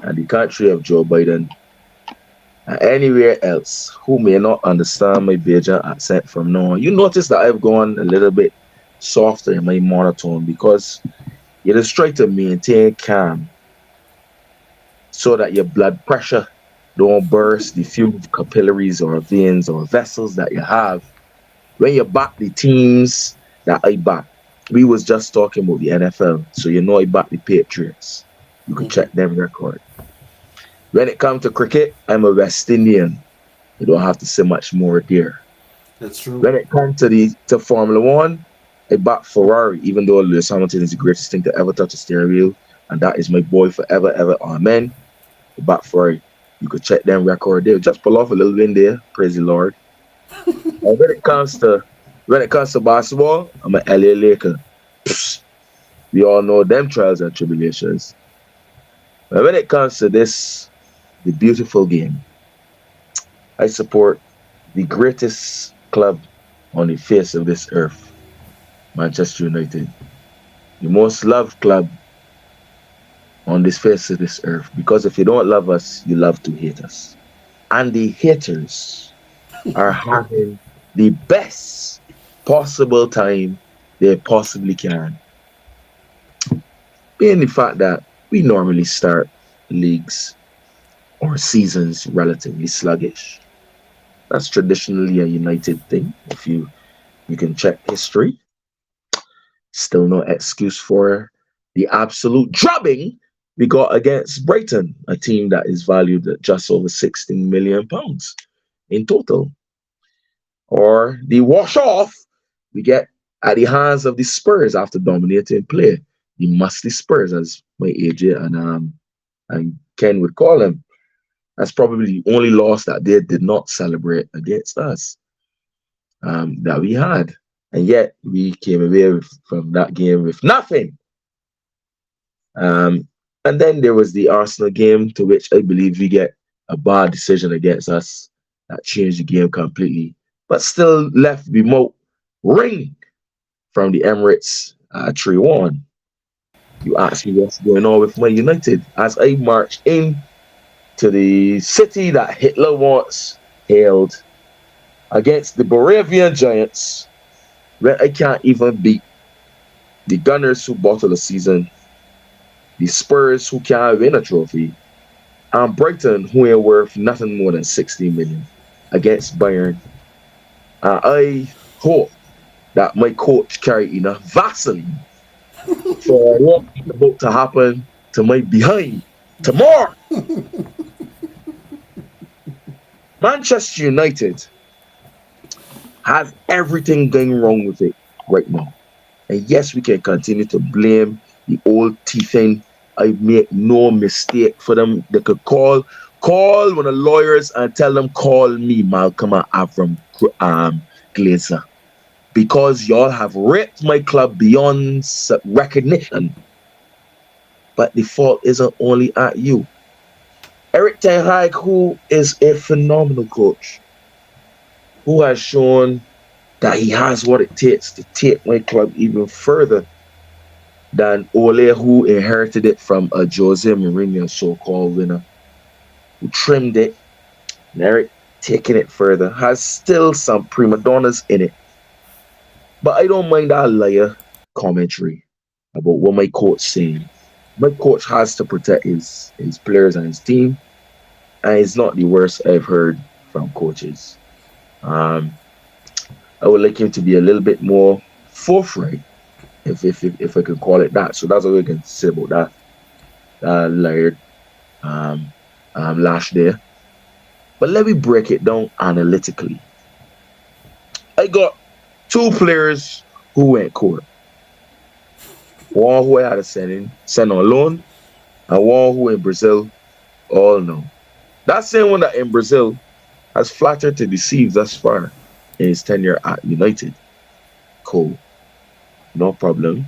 and the country of Joe Biden and anywhere else who may not understand my Bajan accent from now on, you notice that I've gone a little bit softer in my monotone because you just try to maintain calm so that your blood pressure don't burst the few capillaries or veins or vessels that you have when you back the teams that I back. We was just talking about the NFL, so you know I back the Patriots. You can check them record. When it comes to cricket, I'm a West Indian. You don't have to say much more there. That's true. When it comes to Formula One, I back Ferrari, even though Lewis Hamilton is the greatest thing to ever touch a steering wheel, and that is my boy forever, ever, amen. I back Ferrari. You could check them record there. Just pull off a little bit there. Praise the Lord. And when it comes to basketball, I'm an LA Laker. Psst, we all know them trials and tribulations. But when it comes to this, the beautiful game, I support the greatest club on the face of this earth, Manchester United. The most loved club on this face of this earth. Because if you don't love us, you love to hate us. And the haters are having the best possible time they possibly can. Being the fact that we normally start leagues or seasons relatively sluggish. That's traditionally a United thing. If you can check history, still no excuse for the absolute drubbing we got against Brighton, a team that is valued at just over £16 million in total. Or the wash off we get at the hands of the Spurs after dominating play. The musty Spurs, as my AJ and Ken would call them. That's probably the only loss that they did not celebrate against us that we had. And yet we came away from that game with nothing. Um, and then there was the Arsenal game, to which I believe we get a bad decision against us that changed the game completely, but still left remote ring from the Emirates 3-1. You ask me what's going on with Man United as I march in to the city that Hitler once hailed against the Bavarian Giants, where I can't even beat the Gunners who bottle a season, the Spurs who can't win a trophy, and Brighton who ain't worth nothing more than 16 million against Bayern. I hope that my coach carry enough Vaseline for what is about to happen to my behind tomorrow. Manchester United has everything going wrong with it right now. And yes, we can continue to blame the old teething. I make no mistake for them. They could call one of the lawyers and tell them, call me Malcolm and Avram Glazer. Because y'all have raped my club beyond recognition. But the fault isn't only at you. Eric Ten Hag, who is a phenomenal coach, who has shown that he has what it takes to take my club even further than Ole, who inherited it from a Jose Mourinho so-called winner, who trimmed it, and Eric taking it further, has still some prima donnas in it. But I don't mind that liar commentary about what my coach saying. My coach has to protect his players and his team, and it's not the worst I've heard from coaches. I would like him to be a little bit more forthright, if I can call it that. So that's what we can say about that layered lash there. But let me break it down analytically. I got two players who went court. One who I had to send on loan, and one who in Brazil all know. That same one that in Brazil has flattered to deceive thus far in his tenure at United. Cool. No problem.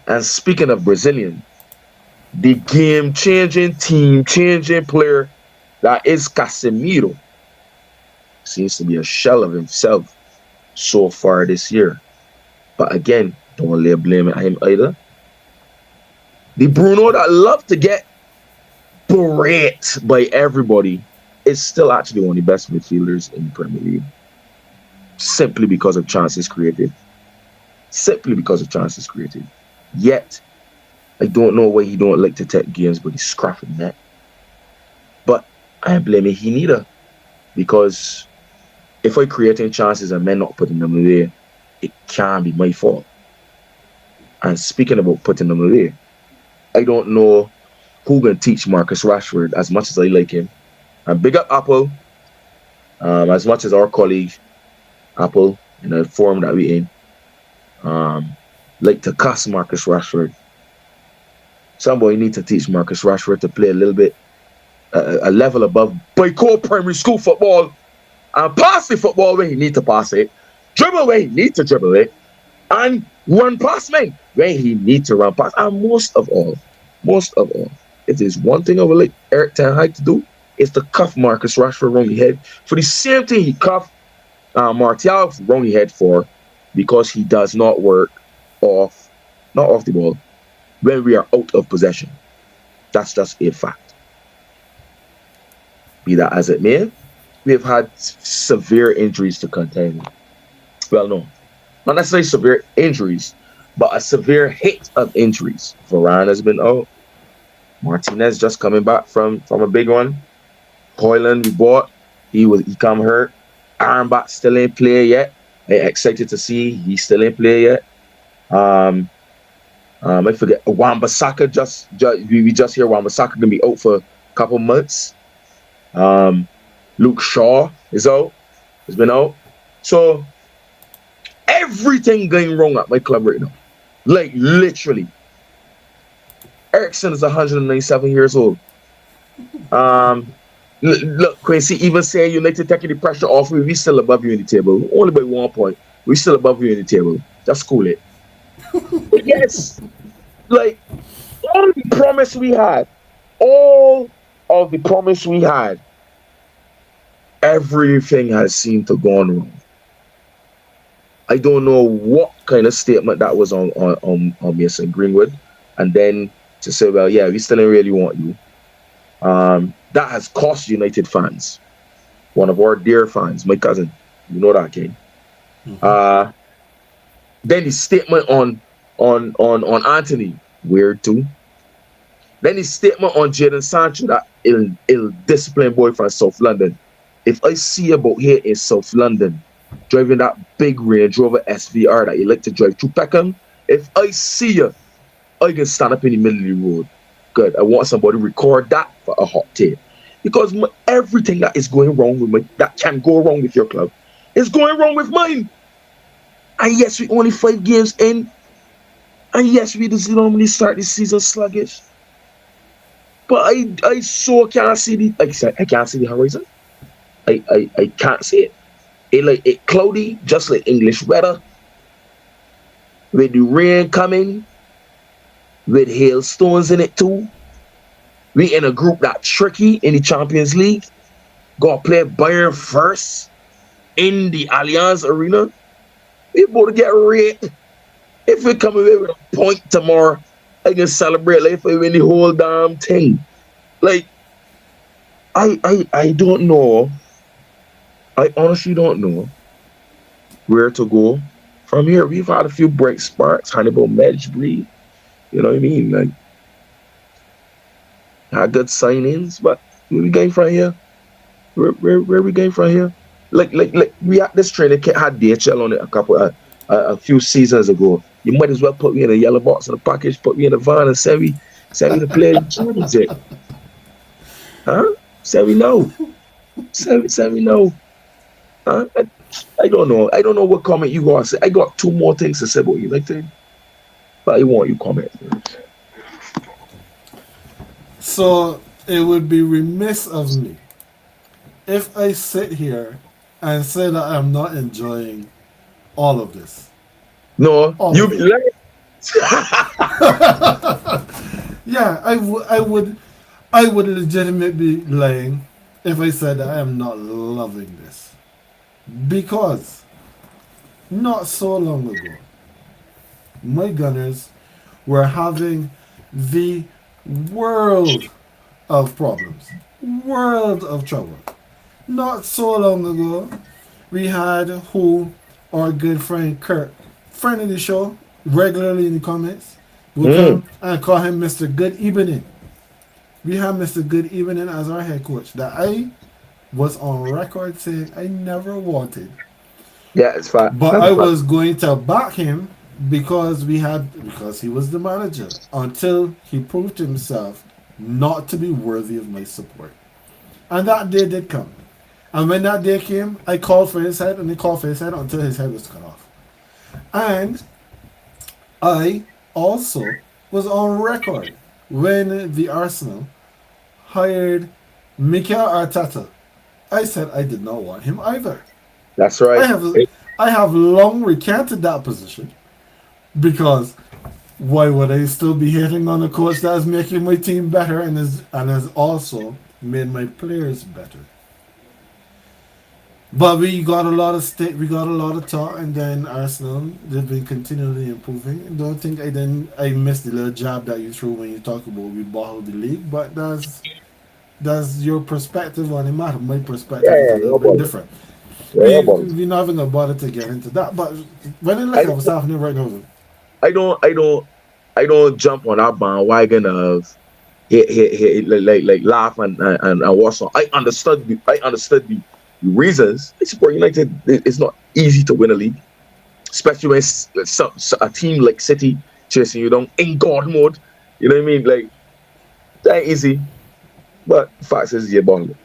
And speaking of Brazilian, the game-changing, team-changing player that is Casemiro seems to be a shell of himself so far this year. But again, don't lay blame at him either. The Bruno that love to get berate by everybody is still actually one of the best midfielders in the Premier League. Simply because of chances created. Simply because of chances created. Yet, I don't know why he don't like to take games, but he's scrapping that. But I ain't blaming he neither. Because if I creating chances and men not putting them away, it can't be my fault. And speaking about putting them away, I don't know who can teach Marcus Rashford as much as I like him. And big up Apple, as much as our colleague Apple in the forum that we in, like to cuss Marcus Rashford. Somebody need to teach Marcus Rashford to play a little bit, a level above boycott primary school football, and pass the football where he need to pass it, dribble where he need to dribble it, and run past men where he need to run past. And most of all, if there's one thing I would like Eric Ten Hag to do, is to cuff Marcus Rashford around the head for the same thing he cuffed Martial around the head for, because he does not work not off the ball, when we are out of possession. That's just a fact. Be that as it may, we have had severe injuries to contend. Well, no, not necessarily severe injuries, but a severe hit of injuries. Varane has been out. Martinez just coming back from a big one. Hoyland we bought, he come hurt. Armbach still ain't play yet. I excited to see he still ain't play yet. I forget Wan-Bissaka we just hear Wan-Bissaka gonna be out for a couple months. Luke Shaw is out. Has been out. So everything going wrong at my club right now. Like literally. Ericsson is 197 years old. Look, Quincy, even saying United taking the pressure off me, we still above you in the table. Only by 1 point. We still above you in the table. Just cool it. Yes. Like, all of the promise we had, everything has seemed to go wrong. I don't know what kind of statement that was on Mason Greenwood. And then to say, well, yeah, we still don't really want you. That has cost United fans. One of our dear fans, my cousin. You know that, King. Mm-hmm. Then the statement on Anthony, weird too. Then the statement on Jadon Sancho, that ill disciplined boy from South London. If I see about here in South London, driving that big Range Rover SVR that you like to drive through Peckham, if I see you, I can stand up in the middle of the road. Good. I want somebody to record that for a hot tape. Because everything that is going wrong with that can go wrong with your club is going wrong with mine. And yes, we only 5 games in. And yes, we just normally start the season sluggish. But I so can't see I can't see the horizon. I can't see it. It cloudy, just like English weather. With the rain coming, with hailstones in it too. We in a group that tricky in the Champions League. Gonna play Bayern first in the Allianz Arena. We about to get raped. If we come away with a point tomorrow, I can celebrate like if I win the whole damn thing. Like, I don't know. I honestly don't know where to go from here. We've had a few bright sparks, Hannibal Medjbri. You know what I mean? Like, had good signings, but where we going from here? Where we going from here? Like we had this trainer had DHL on it a few seasons ago. You might as well put me in a yellow box in a package, put me in a van, and send me to play Jordan's it. Huh? Send me no. Send me no. Huh? I don't know. I don't know what comment you got to say. I got 2 more things to say about you, like that. But I want you comment. So it would be remiss of me if I sit here and say that I'm not enjoying all of this. No, you be lying. Yeah, I would legitimately be lying if I said that I am not loving this. Because not so long ago, my Gunners were having the world of problems, world of trouble. Not so long ago, we had who our good friend Kurt, friend of the show, regularly in the comments, will Mm. come and call him Mr. Good Evening. We have Mr. Good Evening as our head coach that I was on record saying I never wanted. Yeah, it's fine. But That's I fine. was going to back him because he was the manager until he proved himself not to be worthy of my support. And that day did come. And when that day came, I called for his head and he called for his head until his head was cut off. And I also was on record when the Arsenal hired Mikel Arteta. I said I did not want him either. That's I right. have I have long recanted that position because why would I still be hating on a coach that is making my team better and has also made my players better? But we got a lot of we got a lot of talk, and then Arsenal they've been continually improving. I don't think I missed the little jab that you threw when you talk about we bottled the league, but that's your perspective on the matter. My Yeah, perspective is a yeah, little no bit bother. different. Yeah, no bother. We're not even gonna bother to get into that. But when I I look at what's don't, happening right now, I don't jump on that bandwagon of like laugh and what's on. I understood the reasons. I support United. It's not easy to win a league, especially when a team like City chasing you down in God mode. You know what I mean? Like that ain't easy. But the fact is, you're bungling.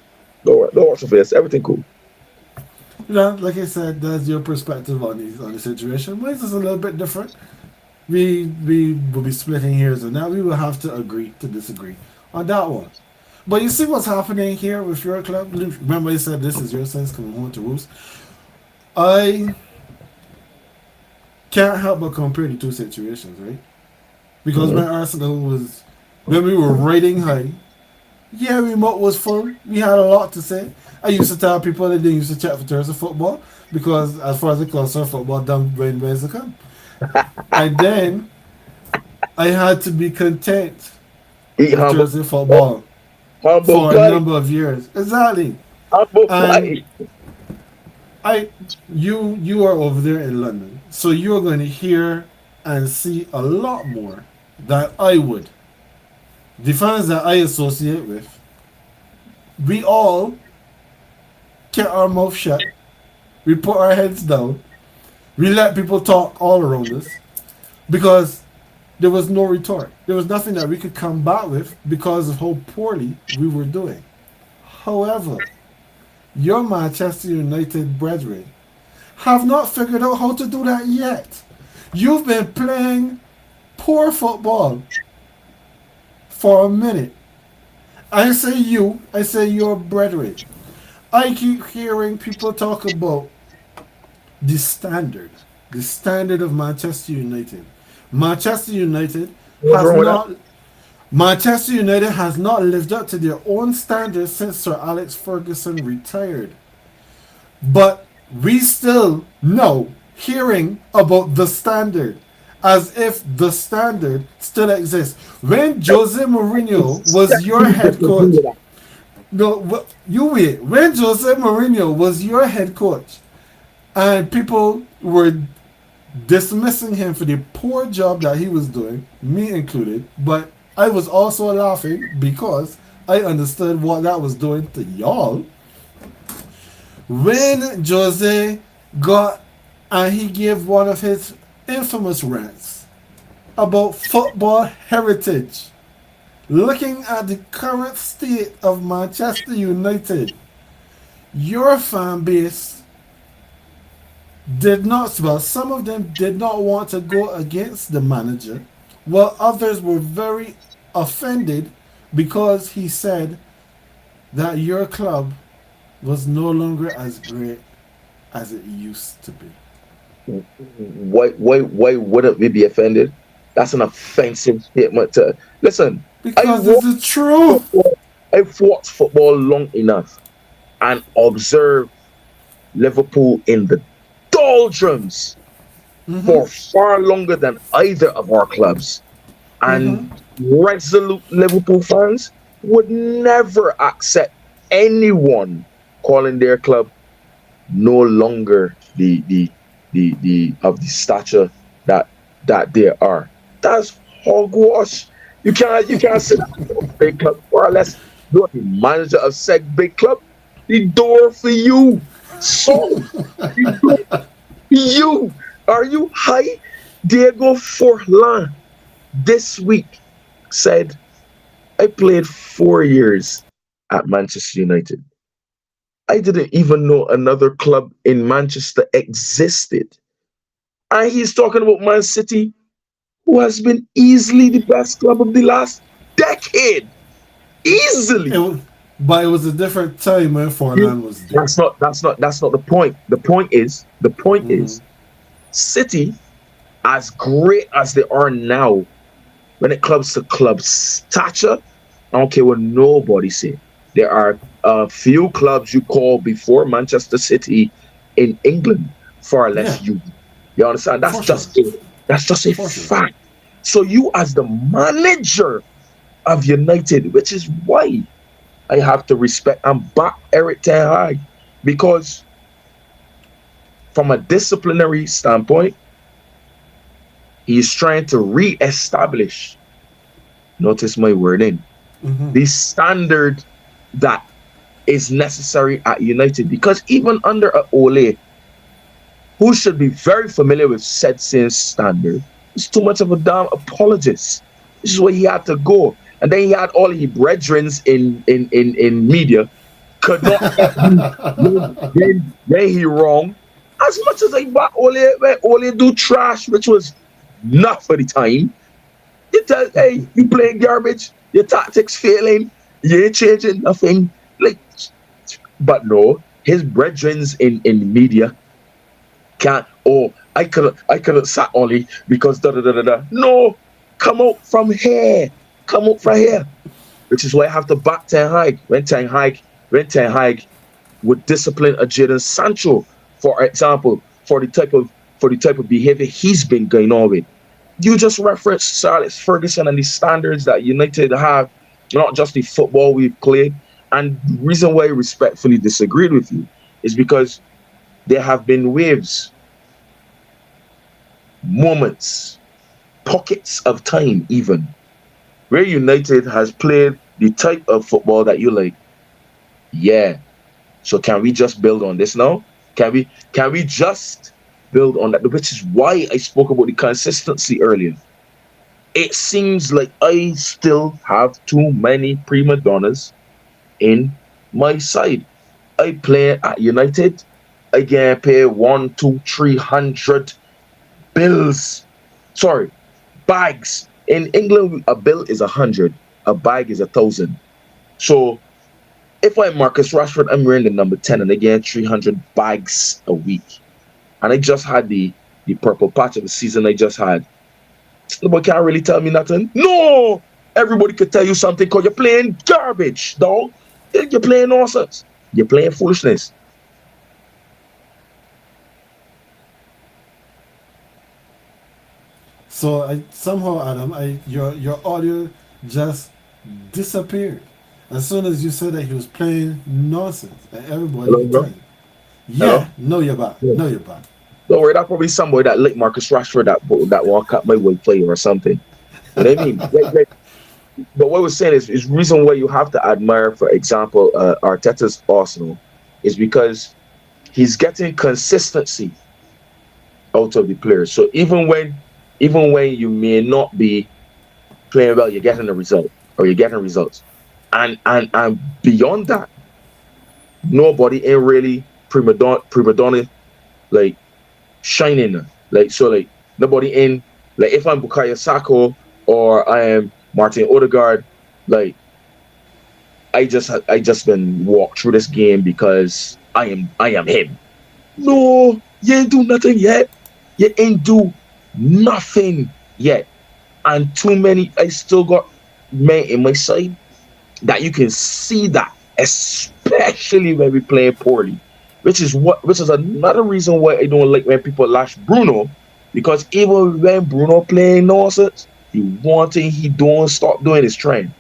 No worry for this. Everything cool. like I said, that's your perspective on the situation. Mine is a little bit different. We will be splitting hairs, and now we will have to agree to disagree on that one. But you see what's happening here with your club. Remember, I said this is your sense coming home to roost. I can't help but compare the two situations, right? Because Mm-hmm. when we were riding high, yeah, remote was full. We had a lot to say. I used to tell people that they used to check for tours of football because, as far as I'm concerned, football done when ways to come. And then I had to be content Eat with humble, Thursday football humble for a pie, number of years. Exactly. humble And pie. I, you are over there in London, so you are going to hear and see a lot more than I would. The fans that I associate with, we all kept our mouth shut. We put our heads down. We let people talk all around us because there was no retort. There was nothing that we could come back with because of how poorly we were doing. However, your Manchester United brethren have not figured out how to do that yet. You've been playing poor football for a minute. I say your brethren. I keep hearing people talk about the standard, the standard of Manchester United. Manchester United What's has wrong with that? not Manchester United has not lived up to their own standards since Sir Alex Ferguson retired. But we still know hearing about the standard as if the standard still exists. When Jose Mourinho was your head coach, no, you wait. When Jose Mourinho was your head coach, and people were dismissing him for the poor job that he was doing, me included, but I was also laughing because I understood what that was doing to y'all. When Jose got and he gave one of his infamous rants about football heritage, looking at the current state of Manchester United, your fan base did not, well, some of them did not want to go against the manager, while others were very offended because he said that your club was no longer as great as it used to be. Why wouldn't we be offended? That's an offensive statement to listen. I Because it's watched the truth. football, I've watched football long enough and observed Liverpool in the doldrums for far longer than either of our clubs. And resolute Liverpool fans would never accept anyone calling their club no longer the of the stature that they are. That's hogwash. You can't say that big club or unless you're the manager of said big club. The door for you. So the door for you. Are you high? Diego Forlan this week said, I played 4 years at Manchester United. I didn't even know another club in Manchester existed. And he's talking about Man City, who has been easily the best club of the last decade. It Easily. was, but it was a different time when You- Forlan was there. that's not the point. The point is City, as great as they are now, when it comes to club stature, I don't care what nobody say. There are a few clubs you call before Manchester City in England, far less Yeah, you. You understand? for sure. That's just a For sure. fact. So you, as the manager of United, which is why I have to respect and back Eric Ten Hag, because from a disciplinary standpoint, he is trying to re-establish. Notice my wording. The standard that is necessary at United, because even under a Ole, who should be very familiar with said same standard, is too much of a damn apologist. This is where he had to go. And then he had all his brethrens in media could not help him when he wrong. As much as I back Ole, when Ole do trash, which was not for the time, you tell, hey, you playing garbage, your tactics failing, you ain't changing nothing. Like, but no, his brethrens in the media can't. Oh, I couldn't sack Ollie because da da da da da. No, come out from here, come out from here. Which is why I have to back Ten Hag. When Ten Hag would discipline a Jadon Sancho, for example, for the type of behavior he's been going on with. You just referenced Sir Alex Ferguson and the standards that United have, not just the football we've played. And the reason why I respectfully disagreed with you is because there have been waves, moments, pockets of time, even where United has played the type of football that you like. Yeah. So can we just build on this now? Can we just build on that? Which is why I spoke about the consistency earlier. It seems like I still have too many prima donnas in my side. I play at United. I get paid one, two, 300 bills. Sorry, bags. In England, a bill is 100. A bag is 1,000. So if I'm Marcus Rashford, I'm wearing the number 10 and I get 300 bags a week. And I just had the purple patch of the season I just had. Nobody can't really tell me nothing. No! Everybody could tell you something because you're playing garbage, dog. You're playing nonsense. You're playing foolishness. So I somehow, Adam, your audio just disappeared as soon as you said that he was playing nonsense, and everybody Hello, could tell bro? you. Hello? Yeah, no, you're back. Yeah. No, you're back. Don't worry, that's probably somebody that licked Marcus Rashford that walk up my way player or something. You know what I mean? But what we're saying is reason why you have to admire, for example, Arteta's Arsenal is because he's getting consistency out of the players. So even when you may not be playing well, you're getting a result or you're getting results. And beyond that, nobody ain't really prima donna like shining. Like so like nobody in like if I'm Bukayo Sako or I am Martin Odegaard, like I just been walked through this game because I am him. No, you ain't do nothing yet. You ain't do nothing yet. and too many. I still got men in my side that you can see that, especially when we play poorly, which is another reason why I don't like when people lash Bruno, because even when Bruno playing nonsense, the one thing he don't stop doing is trying.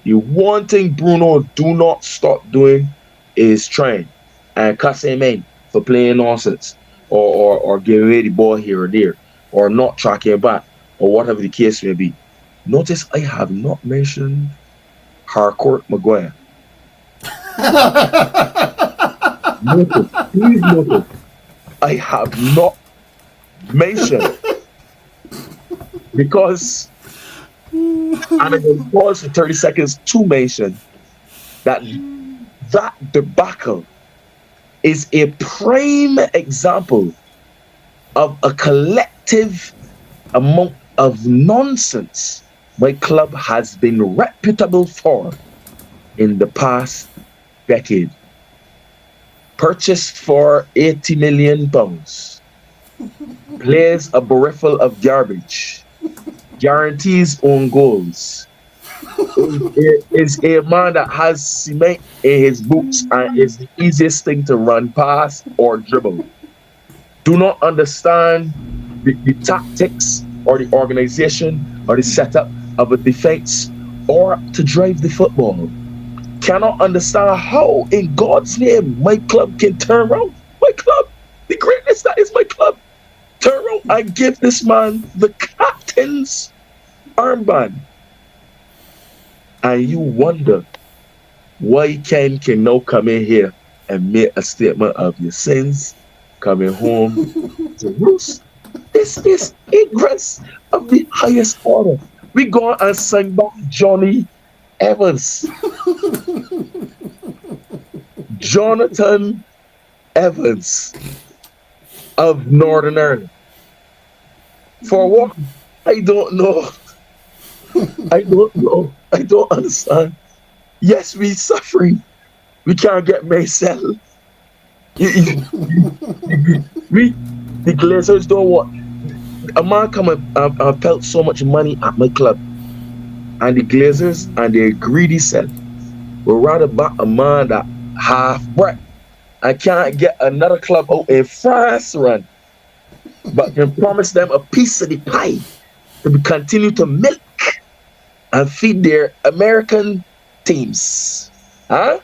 The one thing Bruno do not stop doing is trying and cussing men for playing nonsense or giving away the ball here or there or not tracking back or whatever the case may be. Notice I have not mentioned Harcourt Maguire. Notice, please notice, I have not mentioned because I'm going to pause for 30 seconds to mention that that debacle is a prime example of a collective amount of nonsense my club has been reputable for in the past decade. Purchased for £80 million, plays a berriffle of garbage, guarantees own goals, is a man that has cement in his boots and is the easiest thing to run past or dribble. Do not understand the tactics or the organization or the setup of a defense or to drive the football. Cannot understand how, in God's name, my club can turn around. My club, the greatness that is my club, turn around and give this man the captain's armband. And you wonder why Ken can now come in here and make a statement of your sins coming home to roost. This is ignorance of the highest order. We go and sing back Johnny Evans. Jonathan Evans of Northern Ireland. For what? I don't know. I don't know. I don't understand. Yes, we suffering. We can't get Marcel. We, the Glazers don't want. A man come and felt so much money at my club. And the Glazers and their greedy self will rather back a man that half breath and can't get another club out in France run, but can promise them a piece of the pie to continue to milk and feed their American teams. Huh?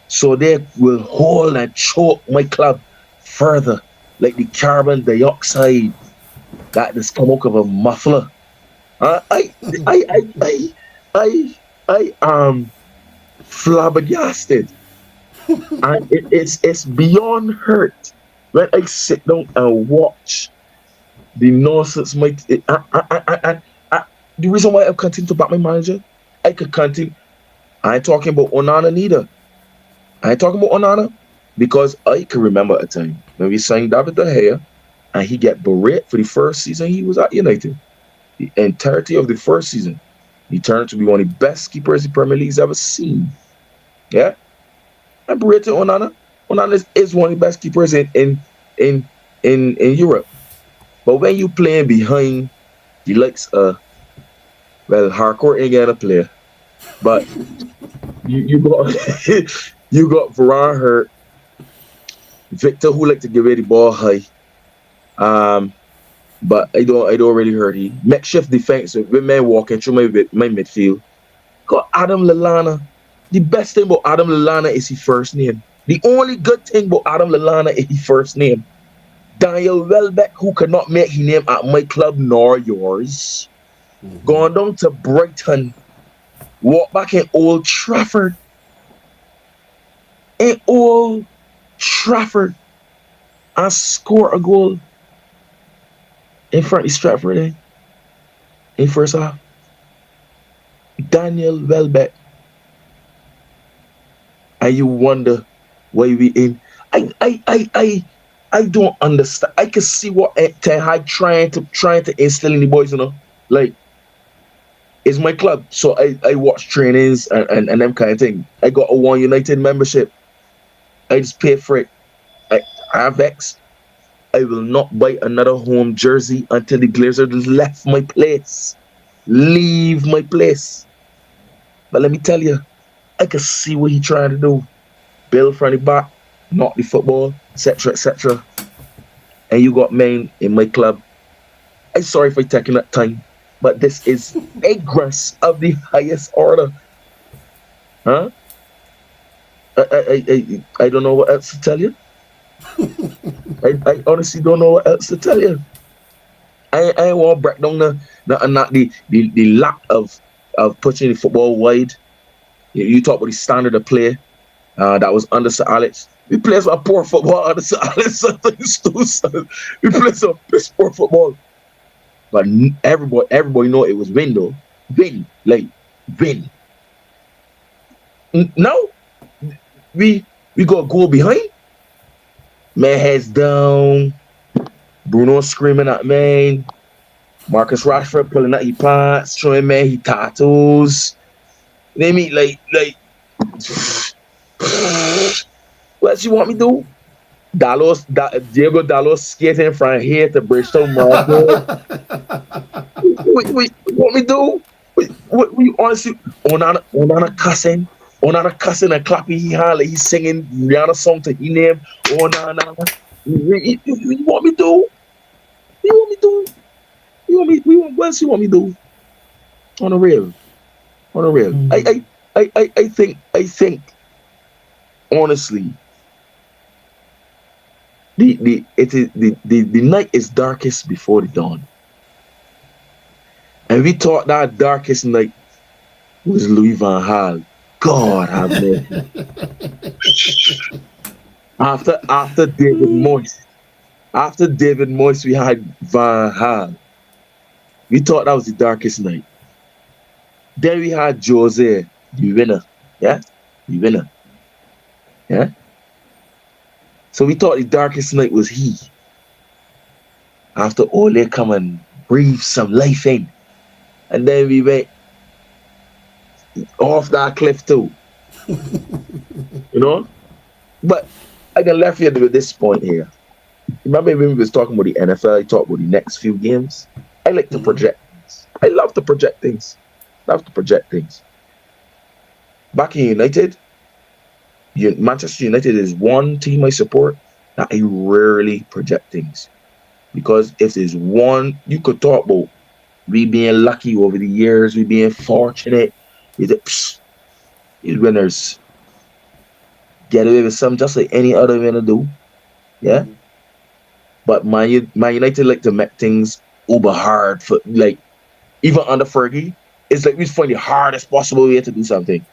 So they will hold and choke my club further, like the carbon dioxide that has come out of a muffler. I am flabbergasted, and it's beyond hurt when I sit down and watch the nonsense. The reason why I continue to back my manager, I could continue. I ain't talking about Onana neither. I ain't talking about Onana because I can remember a time when we signed David De Gea and he get berated for the first season he was at United. The entirety of the first season, he turned to be one of the best keepers the Premier League's ever seen. Yeah, I'm berated Onana. Onana is one of the best keepers in Europe. But when you playing behind the likes of, well, Harcourt ain't gonna play, but you got you got Varane hurt, Victor who like to give away the ball high. But I don't really hurt he. Makeshift defense with men walking through my midfield. Got Adam Lallana. The best thing about Adam Lallana is his first name. The only good thing about Adam Lallana is his first name. Daniel Welbeck, who could not make his name at my club nor yours, gone down to Brighton, walk back in Old Trafford. In Old Trafford, and score a goal in front of Stratford in first half. Daniel Welbeck. And you wonder why we in. I don't understand. I can see what Ten Hag trying to instill in the boys, you know. Like, it's my club. So I watch trainings and them kind of thing. I got a One United membership. I just pay for it. I have X. I will not buy another home jersey until the Glazers left my place. Leave my place. But let me tell you, I can see what he trying to do. Build from the back, not the football, etc., etc. And you got men in my club. I'm sorry for taking that time, but this is ignorance of the highest order. Huh? I don't know what else to tell you. I honestly don't know what else to tell you. I want to break down the lack of pushing the football wide. You talk about the standard of play that was under Sir Alex. We play some poor football under Sir Alex. Sometimes too, son. We play some piss poor football. But everybody know it was win though. Win. Like win. Now we got a goal behind. Man heads down. Bruno screaming at man. Marcus Rashford pulling out his pants, showing man he tattoos. They mean like what else you want me to do? Diego Dallos skating from here to Bridgestone Market. What you want me to do? What you honestly Onana cussing and clapping he hand like he's singing Rihanna song to his name. Onana. You want me to do? You want me to do? What else you want me to do? On the real. I think honestly the night is darkest before the dawn. And we thought that darkest night was Louis Van Gaal. God have mercy. After David Moyes, we had Van Gaal. We thought that was the darkest night. Then we had Jose, the winner. Yeah? The winner. Yeah? So we thought the darkest night was he. After Ole come and breathe some life in. And then we went off that cliff too. You know? But I can left you with this point here. Remember when we was talking about the NFL, I talked about the next few games? I like to project things. I love to project things. Back in United, Manchester United is one team I support that I rarely project things. Because if there's one you could talk about, we being lucky over the years, we being fortunate, these winners get away with something just like any other winner do. Yeah? But Man United like to make things uber hard for, like, even under Fergie, it's like we find the hardest possible way to do something.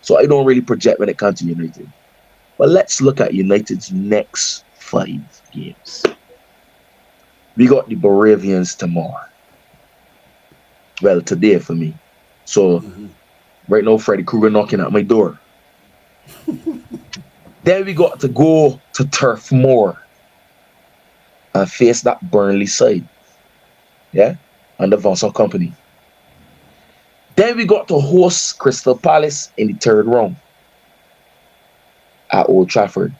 So I don't really project when it comes to United. But let's look at United's next 5 games. We got the Moravians tomorrow. Well, today for me. So right now, Freddy Krueger knocking at my door. Then we got to go to Turf Moor and face that Burnley side. Yeah? Under Vincent Company. Then we got to host Crystal Palace in the 3rd round at Old Trafford.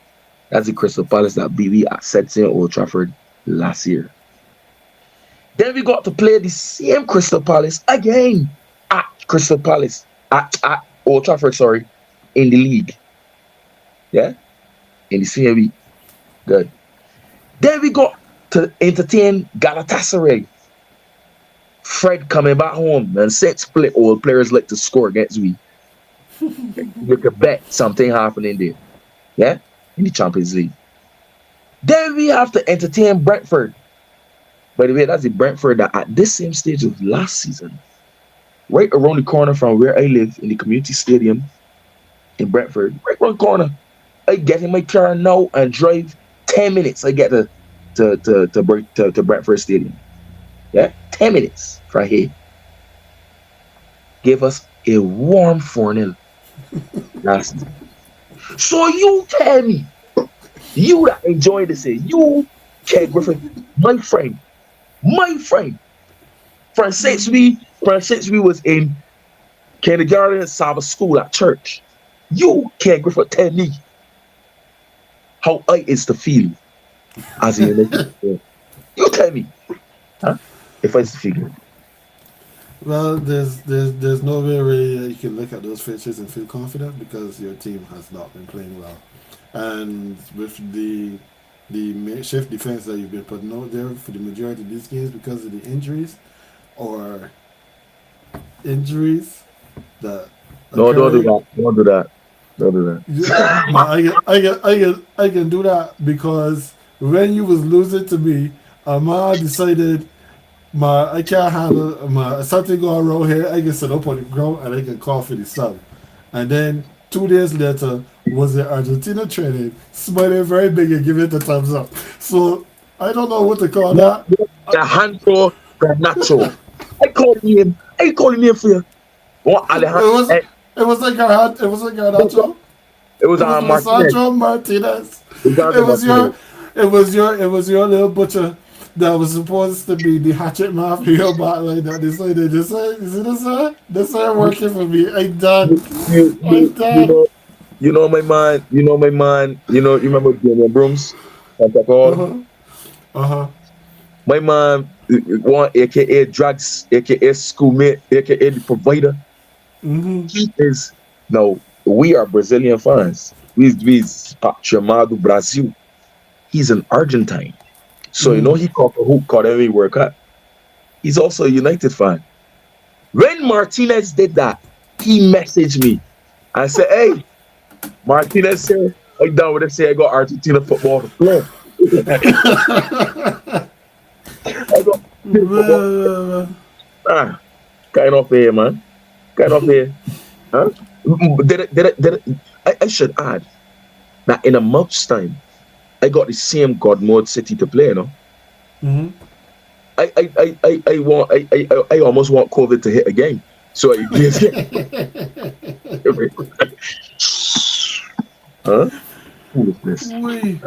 That's the Crystal Palace that beat we at Setting Old Trafford last year. Then we got to play the same Crystal Palace again at Crystal Palace at Old Trafford, in the league. Yeah? In the same week. Good. Then we got to entertain Galatasaray. Fred coming back home, and set split old players like to score against we. You could bet something happening there. Yeah? In the Champions League. Then we have to entertain Brentford. By the way, that's the Brentford that at this same stage of last season, right around the corner from where I live in the community stadium in Brentford, right around the corner, I get in my car now and drive 10 minutes. I get to Brentford Stadium. Yeah, 10 minutes from here. Gave us a warm 4-0 last night. So you tell me, you that enjoy this, you, Ken Griffin, my friend, since we was in kindergarten, Sabbath school at church, you, Ken Griffin, tell me how I is to feel as a United player? You tell me, huh? If I was to figure, Well, there's no way really that you can look at those fixtures and feel confident because your team has not been playing well, and with the makeshift defense that you've been putting out there for the majority of these games because of the or injuries that no, don't do occurring. that. Don't do that. Don't do that. Man, I can do that because when you was losing to me, Amar decided I can't handle something going wrong here. I can sit up on the ground and I can call for the sub. And then 2 days later was the Argentina training, smiling very big and giving it the thumbs up. So I don't know what to call No, that. no, Alejandro Garnacho. I called him. I called him for you. What Alejandro? It was like Garnacho. It was It was Martinez. Lisandro Martinez. Lisandro It was Martinez. your little butcher that was supposed to be the hatchet man for your battling that decided this this ain't working for me. I done. I You done. you know my man. You know my man. You remember Daniel Brooms? Santa Uh Claus? huh. Uh huh. My man, one AKA Drags, AKA schoolmate, AKA the provider. Mm-hmm. He is no. We are Brazilian fans. We chamado Brazil. He's an Argentine. So Mm-hmm. he caught the hoop, caught every workout. He's also a United fan. When Martinez did that, he messaged me. I said, "Hey, Martinez said, I down with it. Say I got Argentina football to play. I got football. Man. Ah, kind of here, man. Kind of here. Huh? I should add that in a month's time, I got the same God mode city to play. Mm-hmm. I almost want COVID to hit again. So I play again. Huh? Foolishness. We.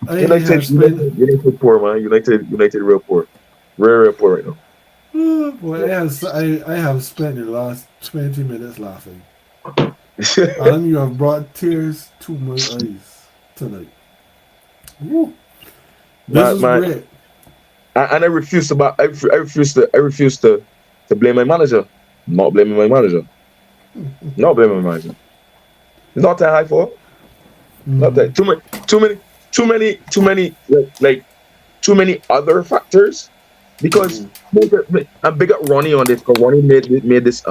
I have United, spent. United poor, man. United real poor. Real poor right now. Oh, boy, I have spent the last 20 minutes laughing. Adam, you have brought tears to my eyes tonight. Woo. This man, was man, great. and I refuse to blame my manager. Not blaming my manager. Not blaming my manager. It's not that high for. Not Mm. that too many like too many other factors because Mm. I'm big up Ronnie on this because Ronnie made this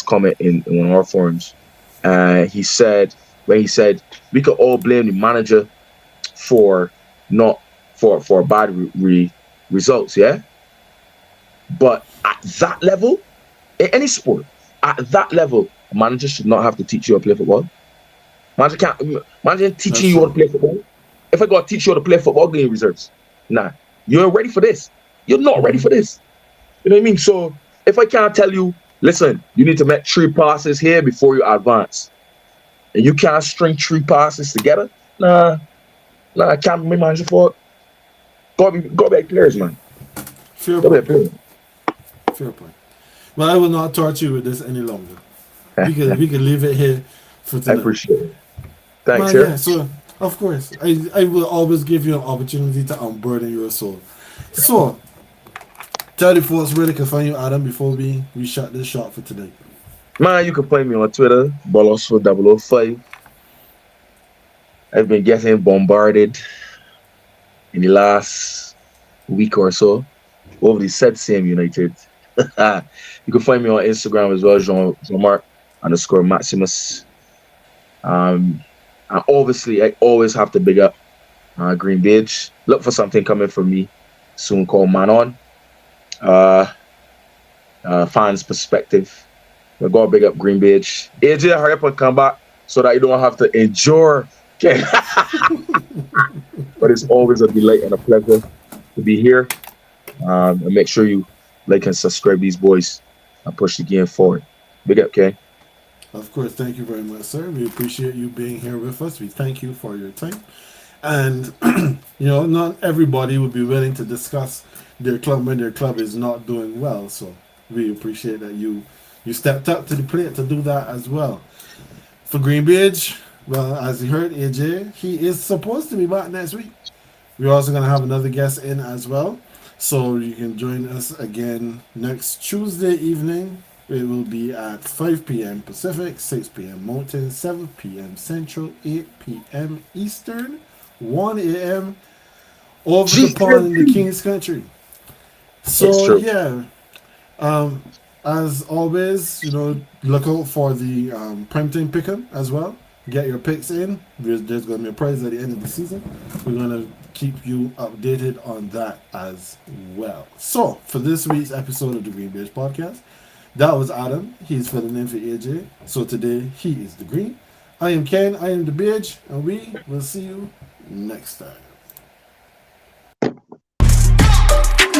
comment in one of our forums. He said we could all blame the manager for not for bad results, yeah. But at that level, in any sport, at that level, a manager should not have to teach you how to play football. Manager can't. Manager teaching That's you how to true. play football. If I got to teach you how to play football, game reserves. Nah, you're ready for this. You're not ready Mm-hmm. for this. You know what I mean? So if I can't tell you, listen, you need to make 3 passes here before you advance, and you can't string 3 passes together, I can't be my manager for it. Go back players, man. Fair Go back point. players. Fair point. But I will not torture you with this any longer. We can leave it here for I tonight. appreciate it. Thanks, Man, yeah. sir. So of course, I will always give you an opportunity to unburden your soul. So tell the folks where they can find you, Adam, before we shut this shot for tonight. Man, you can find me on Twitter, Bolosfo005. I've been getting bombarded in the last week or so over the said same United. You can find me on Instagram as well, Jean-Marc underscore Maximus. Um, and obviously, I always have to big up GreenBaje. Look for something coming from me soon called Man On. Uh, fans' perspective. We got to big up GreenBaje. AJ, hurry up and come back so that you don't have to endure. Okay. But it's always a delight and a pleasure to be here. And make sure you like and subscribe these boys and push the game forward. Big up, okay? Of course, thank you very much, sir. We appreciate you being here with us. We thank you for your time. And not everybody would be willing to discuss their club when their club is not doing well. So we appreciate that you stepped up to the plate to do that as well. For GreenBaje, Well, as you heard, AJ, he is supposed to be back next week. We're also going to have another guest in as well. So you can join us again next Tuesday evening. It will be at 5 p.m. Pacific, 6 p.m. Mountain, 7 p.m. Central, 8 p.m. Eastern, 1 a.m. over the pond in the GMP. King's Country. It's So, true. yeah, um, as always, look out for the primetime pick'em as well. Get your picks in. There's going to be a prize at the end of the season. We're going to keep you updated on that as well. So, for this week's episode of the GreenBaje podcast, that was Adam. He's filling in for AJ. So today, he is the Green. I am Ken. I am the Beige. And we will see you next time.